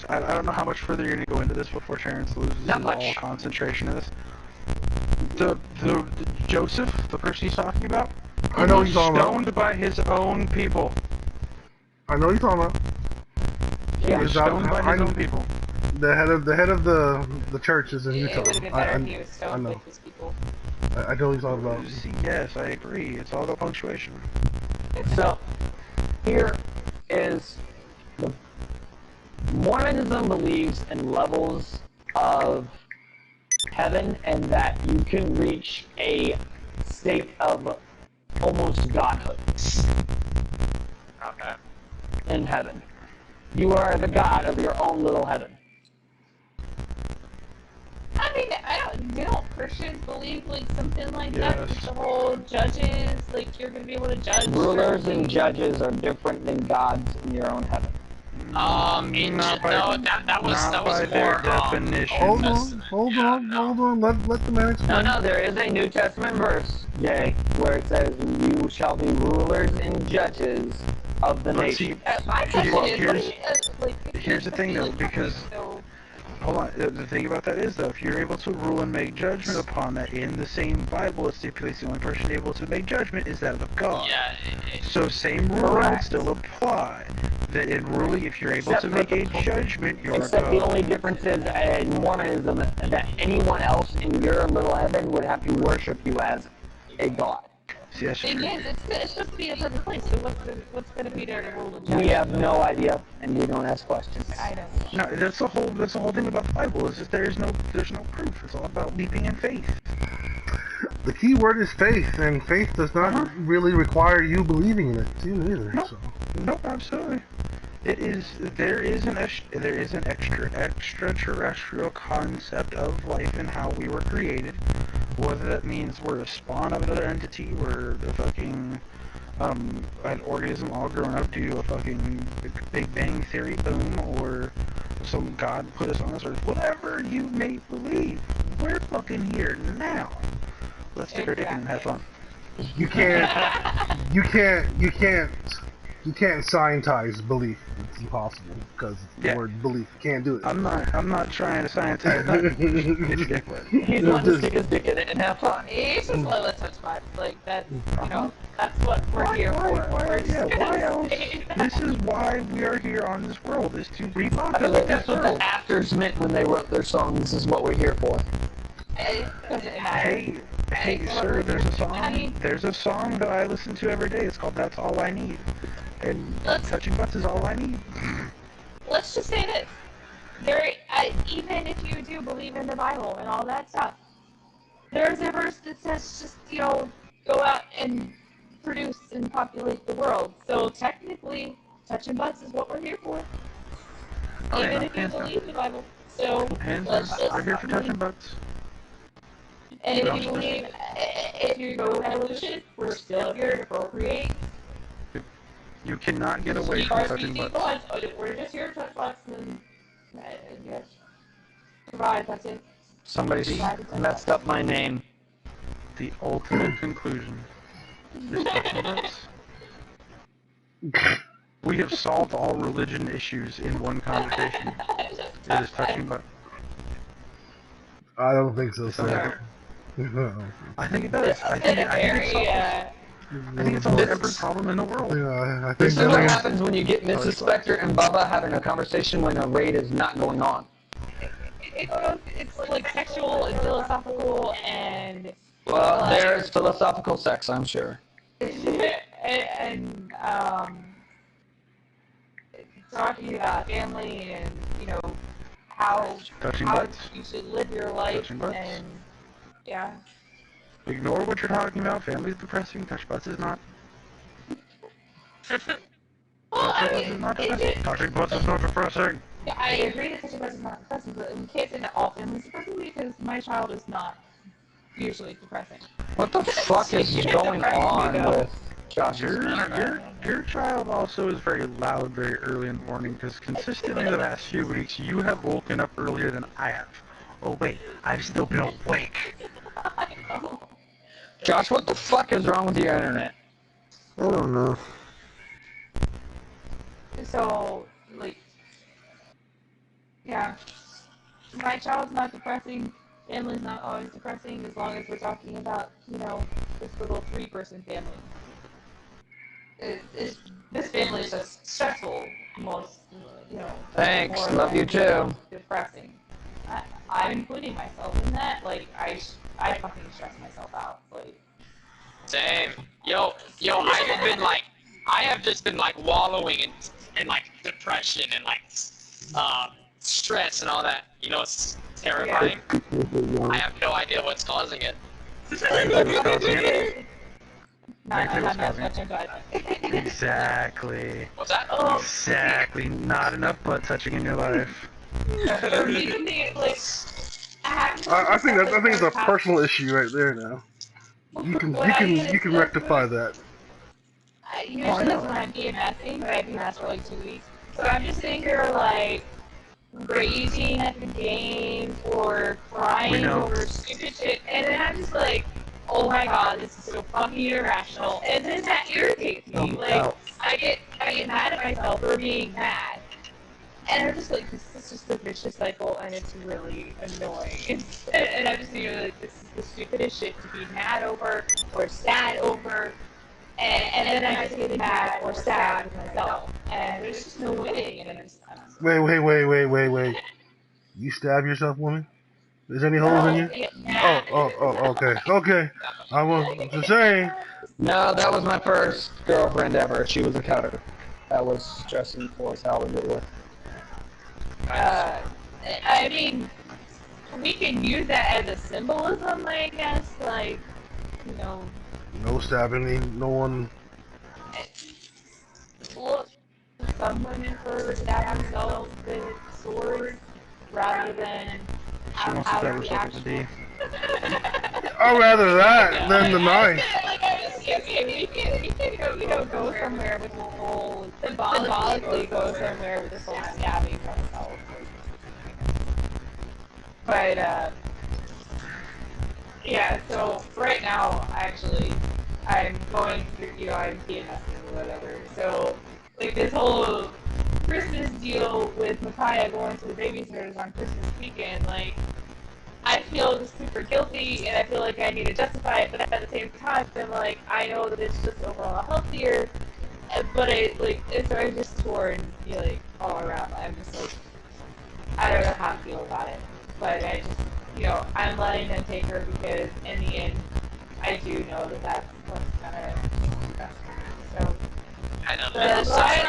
I don't know how much further you're going to go into this before Terrence loses all concentration of this. The Joseph, the person he's talking about, I know he's talking about. Stoned by his own people. I know he's talking about. He was stoned by his own people. The head of the church is in Utah. It would have been better if he was stoned with his people. I know he's talking about. Yes, I agree. It's all about punctuation. So, here is the Mormonism believes in levels of heaven and that you can reach a state of almost godhood. Okay. In heaven. You are the god of your own little heaven. I mean, don't Christians believe like something like that? Like the whole judges, like you're gonna be able to judge. Rulers and judges are different than gods in your own heaven. That was more definition. Hold on. Let the man explain. No, there is a New Testament verse, Jay, where it says, "You shall be rulers and judges of the nation." Here's the thing, though, because hold on. The thing about that is, though, if you're able to rule and make judgment upon that in the same Bible, it stipulates the only person able to make judgment is that of God. Yeah. So same rules still apply. That in ruling, if you're able to make a judgment, you're Except the only difference is in Mormonism that anyone else in your little heaven would have to worship you as a god. See, that's true. It's supposed to be a perfect place. So what's going to be there to rule the judge? We have no idea, and we don't ask questions. I don't. No, that's the whole thing about the Bible is that there's no proof. It's all about believing in faith. The key word is faith, and faith does not really require you believing in it too, either. Nope. So. Nope, absolutely. There is an extraterrestrial concept of life and how we were created. Whether that means we're a spawn of another entity, we're a fucking an organism all grown up due to a fucking Big Bang Theory boom, or some god put us on this earth. Whatever you may believe, we're fucking here now. Let's take our dick and have fun. You can't scientize belief. It's impossible because it's the word belief. You can't do it. I'm not trying to scientize nothing. It's dickless. He's going to stick his dick in it and have fun. It's just low touch spots. Like, that's, you know, that's what we're here for. Why else? This is why we are here on this world, is to I feel repopulate like this that's what world. the actors meant when they wrote their songs. This is what we're here for. Hey, sir, there's a song that I listen to every day. It's called That's All I Need. And touching butts is all I need. Let's just say this. Even if you do believe in the Bible and all that stuff, there's a verse that says just, you know, go out and produce and populate the world. So technically, touching butts is what we're here for. Even if you believe the Bible. So We're here for touching butts. And if you believe, if you go with evolution, we're still here to procreate. You cannot get away from touching butts. We're just here to touch butts and yes, provide. That's it. Somebody messed up my name. The ultimate conclusion is touching butts. We have solved all religion issues in one conversation. It is touching butts. I don't think so, sir. I think it does. I think it solves every problem in the world. Yeah, I think This is what happens when you get Mrs. Spectre and Bubba having a conversation when a raid is not going on. It's like sexual and philosophical and... Well, there's philosophical sex, I'm sure. and talking about family and, you know, how you should live your life and... Yeah. Ignore what you're talking about. Family's depressing. Touch butts is not. Touching butts is not depressing. Yeah, I agree that touching butts is not depressing, but we can't say that all families are depressing because my child is not usually depressing. What the fuck is going on with Josh? Your child also is very loud very early in the morning because consistently the last few weeks you have woken up earlier than I have. Oh wait, I've still been awake. I know. Josh, what the fuck is wrong with your internet? I don't know. So, like, yeah, my child's not depressing, family's not always depressing as long as we're talking about, you know, this little 3-person family. This family is just stressful, most, you know. Thanks, more love you too. Depressing. I'm including myself in that. Like, I fucking stress myself out. Like, same. Yo, I have just been like wallowing in like depression and like stress and all that. You know, it's terrifying. I have no idea what's causing it. Exactly. What's that? Exactly. Not enough butt touching in your life. I think it's a personal issue right there now. You can rectify that. Usually that's when I'm PMSing, but I PMS for like 2 weeks. So I'm just sitting here like raging at the game or crying over stupid shit, and then I'm just like, oh my god, this is so fucking irrational, and then that irritates me. Like, I get mad at myself for being mad. And I'm just like, this is just a vicious cycle, and it's really annoying. And I'm just like, this is the stupidest shit to be mad over, or sad over, and then I just get mad or sad with myself, and there's just no winning, and I'm just... Wait. You stab yourself, woman? Is there any holes in you? Okay. I was just saying. No, that was my first girlfriend ever. She was a cutter. That was stressing for us how we deal with. I mean, we can use that as a symbolism, I guess, like, you know... No stabbing, no one... Well, some women for stabbing themselves with swords rather than She wants to have stab the herself with a D. I'd rather that than the knife. Like I was saying, we can go somewhere with the whole symbolically go somewhere with this whole stabbing ourselves. But yeah. So right now, actually, I'm going through, I'm PMSing or whatever. So like this whole Christmas deal with Micaiah going to the babysitters on Christmas weekend, like. I feel super guilty, and I feel like I need to justify it, but at the same time, I'm like, I know that it's just overall healthier, but so I'm just torn, like, all around. I'm just like, I don't know how to feel about it, but I just, I'm letting them take her because in the end, I do know that that's what's gonna best for me. So I know that's why,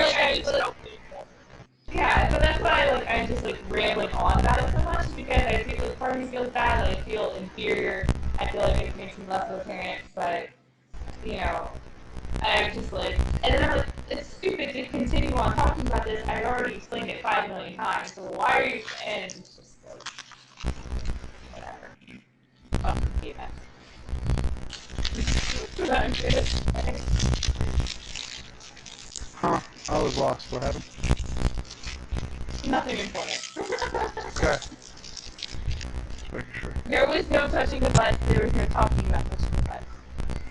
yeah, so that's why I'm just rambling on about it so much because I feel part of me feels bad, I feel inferior, I feel like it makes me less of a parent, but I'm just and then I'm it's stupid to continue on talking about this. I've already explained it 5 million times, so why are you? And it's just whatever. Huh? I was lost. What happened? Nothing important. Okay. Just making sure. There was no touching the butt. There was no talking about touching the butt.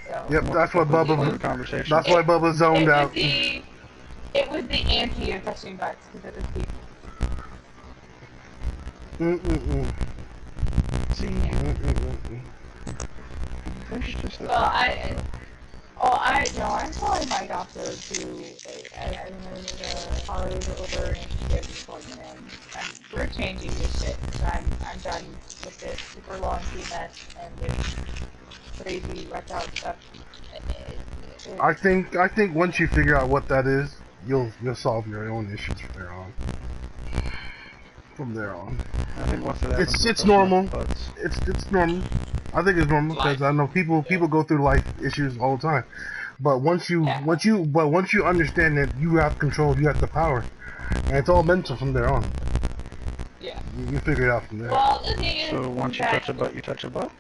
So. Yep, that's what Bubba. Conversation. That's why Bubba zoned out. It was the anti of touching butts because it was people. See. Well, I'm calling my doctor to, I remember the holidays are over and she gave me an appointment and we're changing this shit. I'm done with this super long PMS and this crazy wrecked out stuff. I think once you figure out what that is, you'll solve your own issues from there on. I think once that it's normal. It's normal. I think it's normal because I know people go through life issues all the time. But once you understand that you have control, you have the power, and it's all mental from there on. Yeah. You figure it out from there. Well, the thing is, so once you touch a butt, you touch a butt.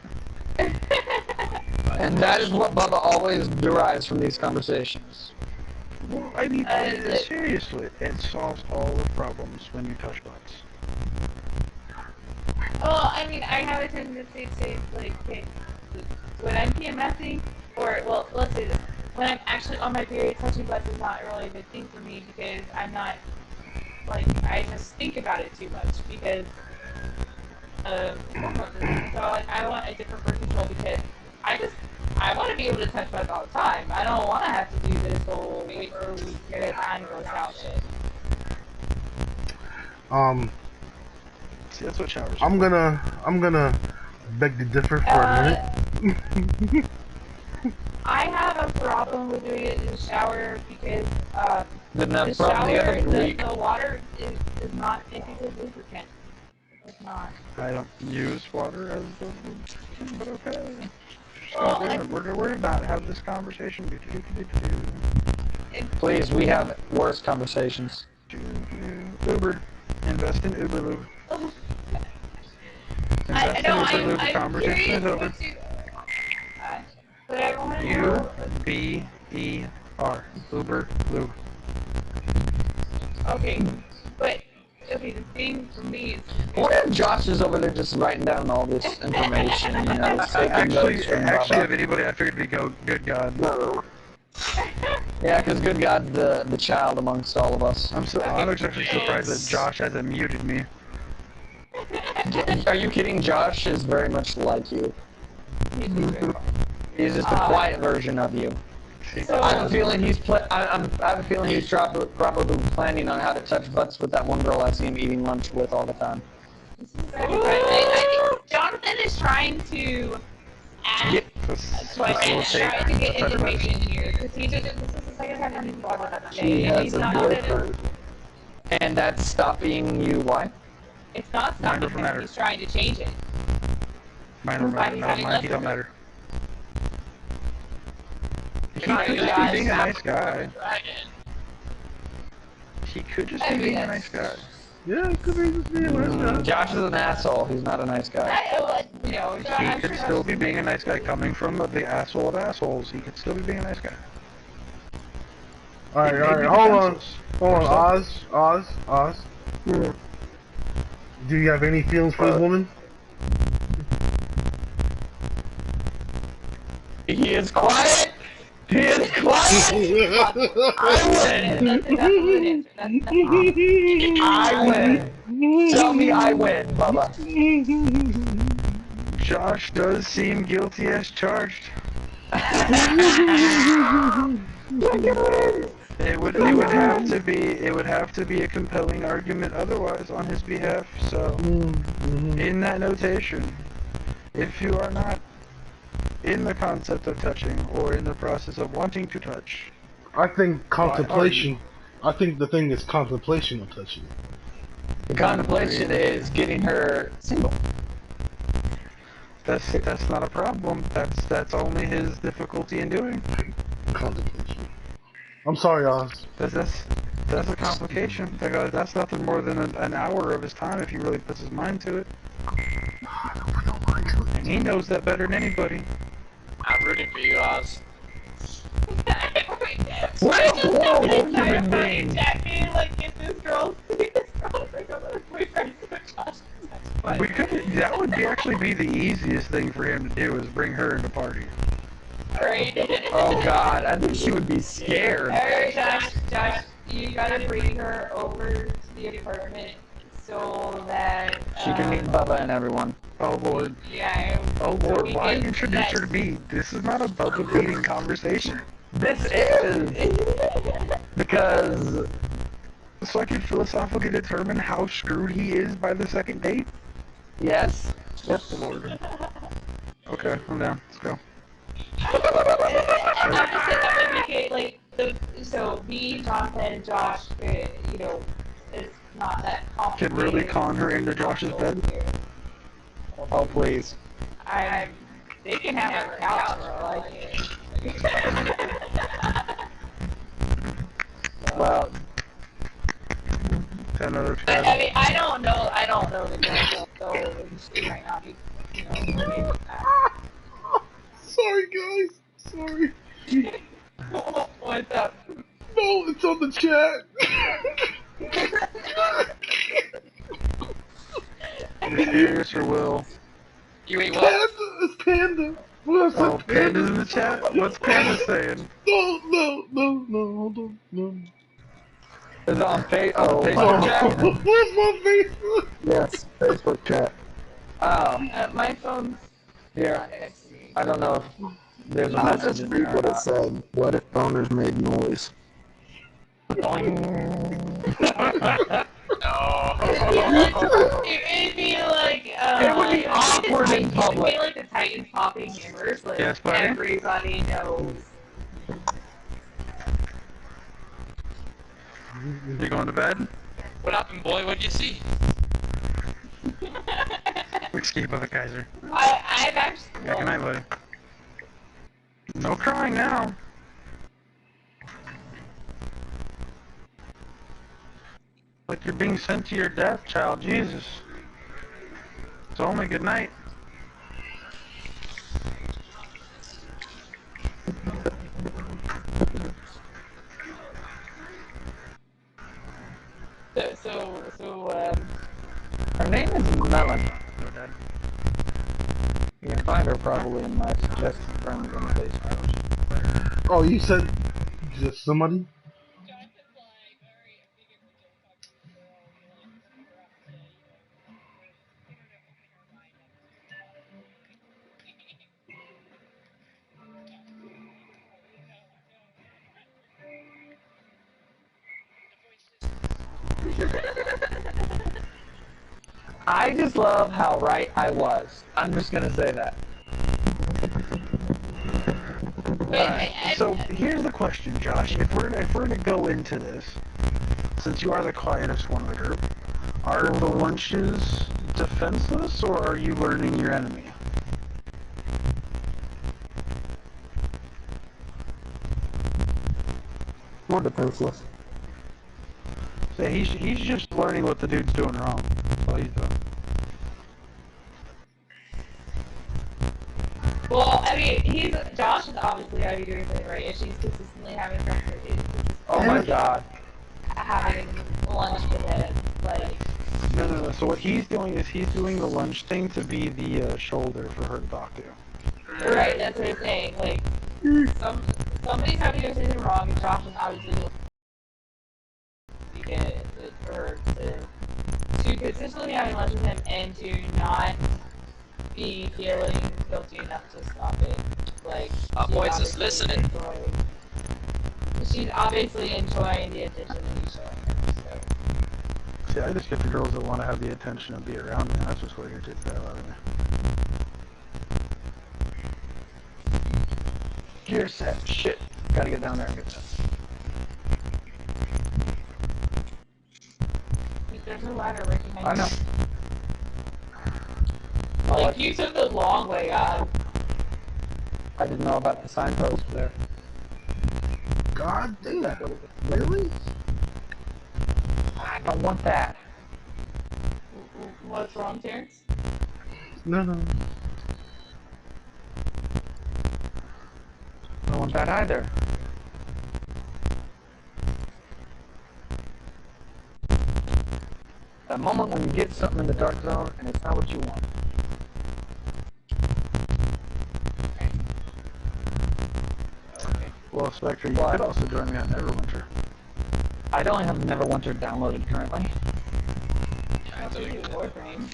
And that is what Bubba always derives from these conversations. Well, I mean, seriously, it solves all the problems when you touch butts. Well, I mean, I have a tendency to, when I'm PMSing, or, well, let's say this, when I'm actually on my period, touching butts is not really a good thing for me because I'm not, I just think about it too much because so, I want a different birth control because I want to be able to touch butts all the time. I don't want to have to do this whole wait for a week at a time to go out shit. See, that's what showers I'm gonna beg to differ for a minute. I have a problem with doing it in the shower because the water is not a good lubricant. It's not. I don't use water as lubricant, but okay. Well, We're about to have this conversation. Please, we have worse conversations. Uber. Invest in Uber Lube. I know, I'm conversation is over. But I want to know. U-B-E-R. Uber Lube. Okay, but the thing for me is. What if Josh is over there just writing down all this information? Actually, if anybody, I figured we'd go, good God. Yeah, because good God, the child amongst all of us. I'm actually surprised that Josh hasn't muted me. Are you kidding? Josh is very much like you. He's just a quiet version of you. I have a feeling he's probably planning on how to touch butts with that one girl I see him eating lunch with all the time. I think Jonathan is trying to get information here because this is the second time he's brought it up today. She has a boyfriend. And that's stopping you, why? It's not stopping him, he's trying to change it. Mine don't matter. No, mine, he don't matter. He's being a nice guy. He could just be being a nice guy. Yeah, it could be just being a nice guy. Josh is an asshole. He's not a nice guy. He could still be being a nice guy coming from the asshole of assholes. He could still be being a nice guy. Alright, hold on, Oz. Yeah. Do you have any feelings for this woman? He is quiet. He is quiet. I win. I win. Tell me I win, Bubba. Josh does seem guilty as charged. It would have to be a compelling argument otherwise on his behalf. So, in that notation, if you are not in the concept of touching or in the process of wanting to touch, I think contemplation. I think the thing is contemplation of touching. The contemplation is getting her single. That's not a problem. That's only his difficulty in doing. Contemplation. I'm sorry, Oz. That's a complication. That's nothing more than an hour of his time if he really puts his mind to it. And he knows that better than anybody. I'm rooting for you, Oz. What a horrible human being! Like, get this girl, break up with her boyfriend. We could. That would actually be the easiest thing for him to do is bring her into party. Right. Oh God, I think she would be scared. Alright, Josh, you gotta bring her over to the apartment so that She can meet Bubba and everyone. Oh Lord. Yeah. Oh Lord, why can- introduce her to me? This is not a Bubba beating conversation. This is because So I can philosophically determine how screwed he is by the second date? yes. Lord. Okay, I'm down. Let's go. I'm not just saying that would make it like so me, Jonathan, and Josh, you know, it's not that complicated. Can really con her into Josh's bed? Oh please. They can have her couch, bro. Like, Well, 10 out of I 10. mean, I don't know the girl, so she might not be, you know, maybe not. Sorry, guys. Sorry. What's up? No, it's on the chat. You serious or Will? You ain't Panda, what? it's Panda. What's Oh, up, Panda's in the chat? What's Panda saying? No, hold on, no. it's on Facebook Oh, chat. what's my Facebook? Yes, Facebook chat. Oh, My phone's here. not next to me. I don't know if there's a message in there or not. said. What if boners made noise? It'd be like, It would be awkward in public. It'd be like the Titans popping hammers, like Yes, buddy? everybody knows. You going to bed? What happened, boy? What'd you see? Escape of the Kaiser. I've actually. Yeah, good night, buddy. No crying now. Like you're being sent to your death, child. Jesus. It's only good night. Her name is Melon. You can find her probably in my suggested friends on Facebook. Oh, you said just somebody? I just love how right I was. I'm just gonna say that. So here's the question, Josh. If we're to go into this, since you are the quietest one of the group, are the lunches defenseless or are you learning your enemy? More defenseless. So he's just learning what the dude's doing wrong. That's all he's doing. Well, I mean, Josh is obviously already doing something right. If she's consistently having sex with him, Oh my god. having lunch with him, like. No. So what he's doing is he's doing the lunch thing to be the shoulder for her to talk to. Right, that's what I'm saying. Like, somebody's having to do something wrong, and Josh is obviously doing it for her to consistently having lunch with him and to not be feeling guilty enough to stop it. Like, boys is listening. She's obviously enjoying the attention that he's showing her. So. See, I just get the girls that want to have the attention and be around me. That's just what irritates the hell out of me. Gear set. Shit. Gotta get down there and get that. There's a ladder right behind I know. Like, you took the long way up. I didn't know about the signpost there. God damn. Really? I don't want that. What's wrong, Terrence? No. I don't want that either. That moment when you get something in the dark zone and it's not what you want. Well, Spectre, you could also join me on Neverwinter. I don't have Neverwinter downloaded currently.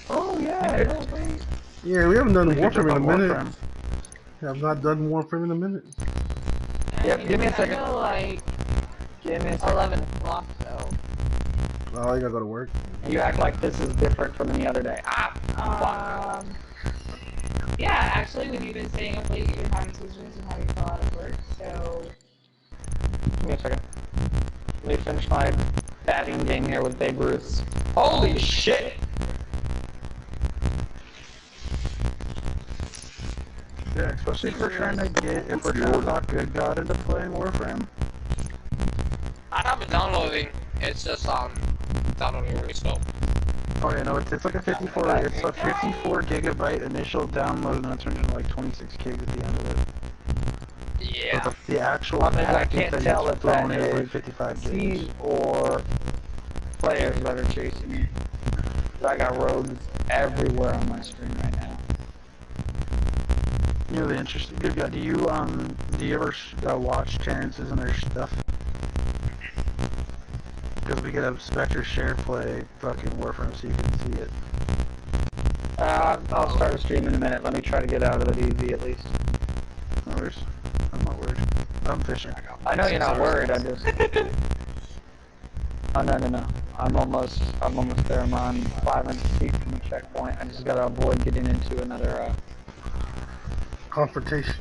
Oh yeah, Yeah, we haven't done we could Warframe in a jump on minute. Warframe. I've not done Warframe in a minute. Yep, give me a second. I feel like Give me a second. 11 o'clock, though. Oh, you gotta go to work. You act like this is different from any other day. Yeah, actually, when you've been staying up late, you've been having seizures and having to fall out of work, so... Give me a second. Let me finish my batting game here with Babe Ruth. Holy shit! Yeah, especially if we're trying to talk good God into playing Warframe. I haven't downloading. It's just downloading really slow. Oh yeah, no, it's like a 54 gigabyte initial download, and then it turns into like 26 gigs at the end of it. Yeah. But the actual I can't tell if that is like is 55 gigs. Seas or players that are chasing me. I got rogues everywhere on my screen right now. You know the interesting good guy. Do you ever watch Terrance's and their stuff? Because we could have Spectre share play fucking Warframe so you can see it. I'll start a stream in a minute. Let me try to get out of the DV at least. No worries. I'm not worried. I'm fishing. I know you're not worried. I just. Oh no. I'm almost there. I'm on 500 feet from the checkpoint. I just gotta avoid getting into another. Confrontation.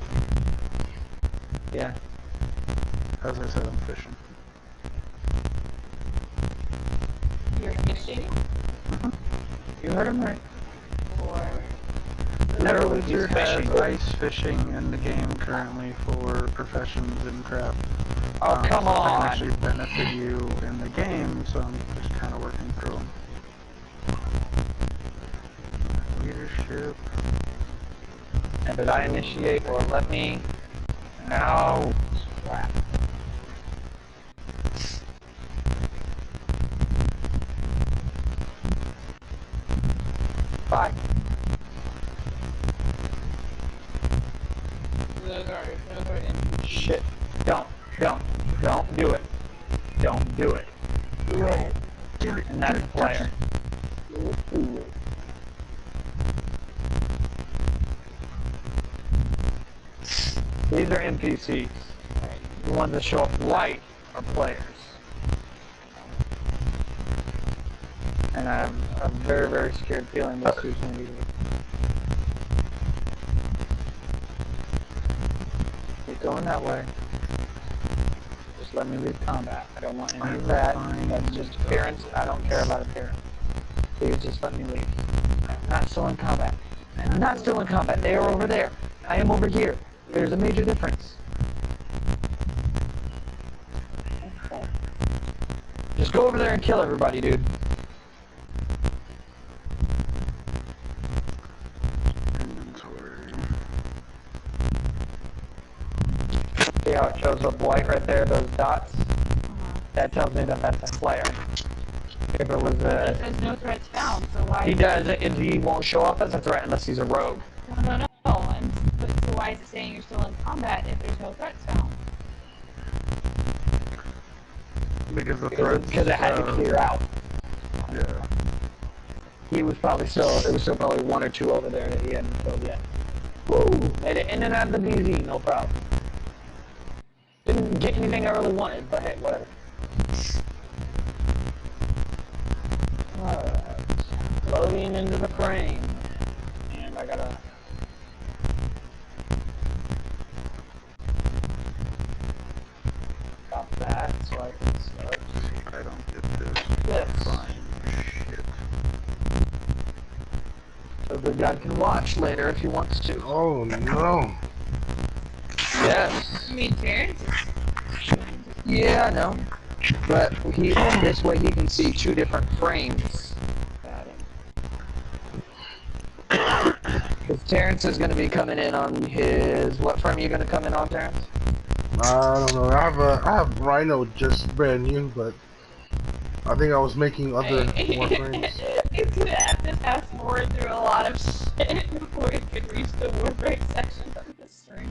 Yeah. As I said, I'm fishing. You're fishing? You heard him right. Neverwinter has ice fishing in the game currently for professions and crap. Oh come That on! can actually benefit you in the game, so I'm just kind of working through them. Leadership. And did I initiate or let me? No. Crap. Bye. Shit. Don't do it. Don't do it. Do it. And that's the player. These are NPCs. The ones that show up white are players. And I have a very, very scared feeling this dude's gonna be Keep going that way. Just let me leave combat. I don't want any of that. That's just appearance. I don't care about appearance. Please just let me leave. I'm not still in combat. I'm not still in combat. They are over there. I am over here. There's a major difference. Just go over there and kill everybody, dude. See how it shows up white right there, those dots? That tells me that that's a flare. If it was a... It says no threats found, so why... He does it, and he won't show up as a threat unless he's a rogue. No. But so why is it saying you're still in combat if there's no threats found? Because the threats... Because it had to clear out. Yeah. He was probably still... There was still probably one or two over there that he hadn't killed yet. Whoa! Made it in and out of the DZ, no problem. Didn't get anything I really wanted, but hey, whatever. Alright. Loading into the frame. And I gotta... Stop that so I can start. I don't get this. Yes. Fine. Shit. So the guy can watch later if he wants to. Oh no. Yes. I mean, Terrence? Yeah, I know. But he, this way he can see two different frames. Because Terrence is going to be coming in on his... What frame are you going to come in on, Terrence? I don't know. I have Rhino just brand new, but I think I was making other more frames. He's gonna have to fast forward through a lot of shit before he can reach the Warbreak section of the stream.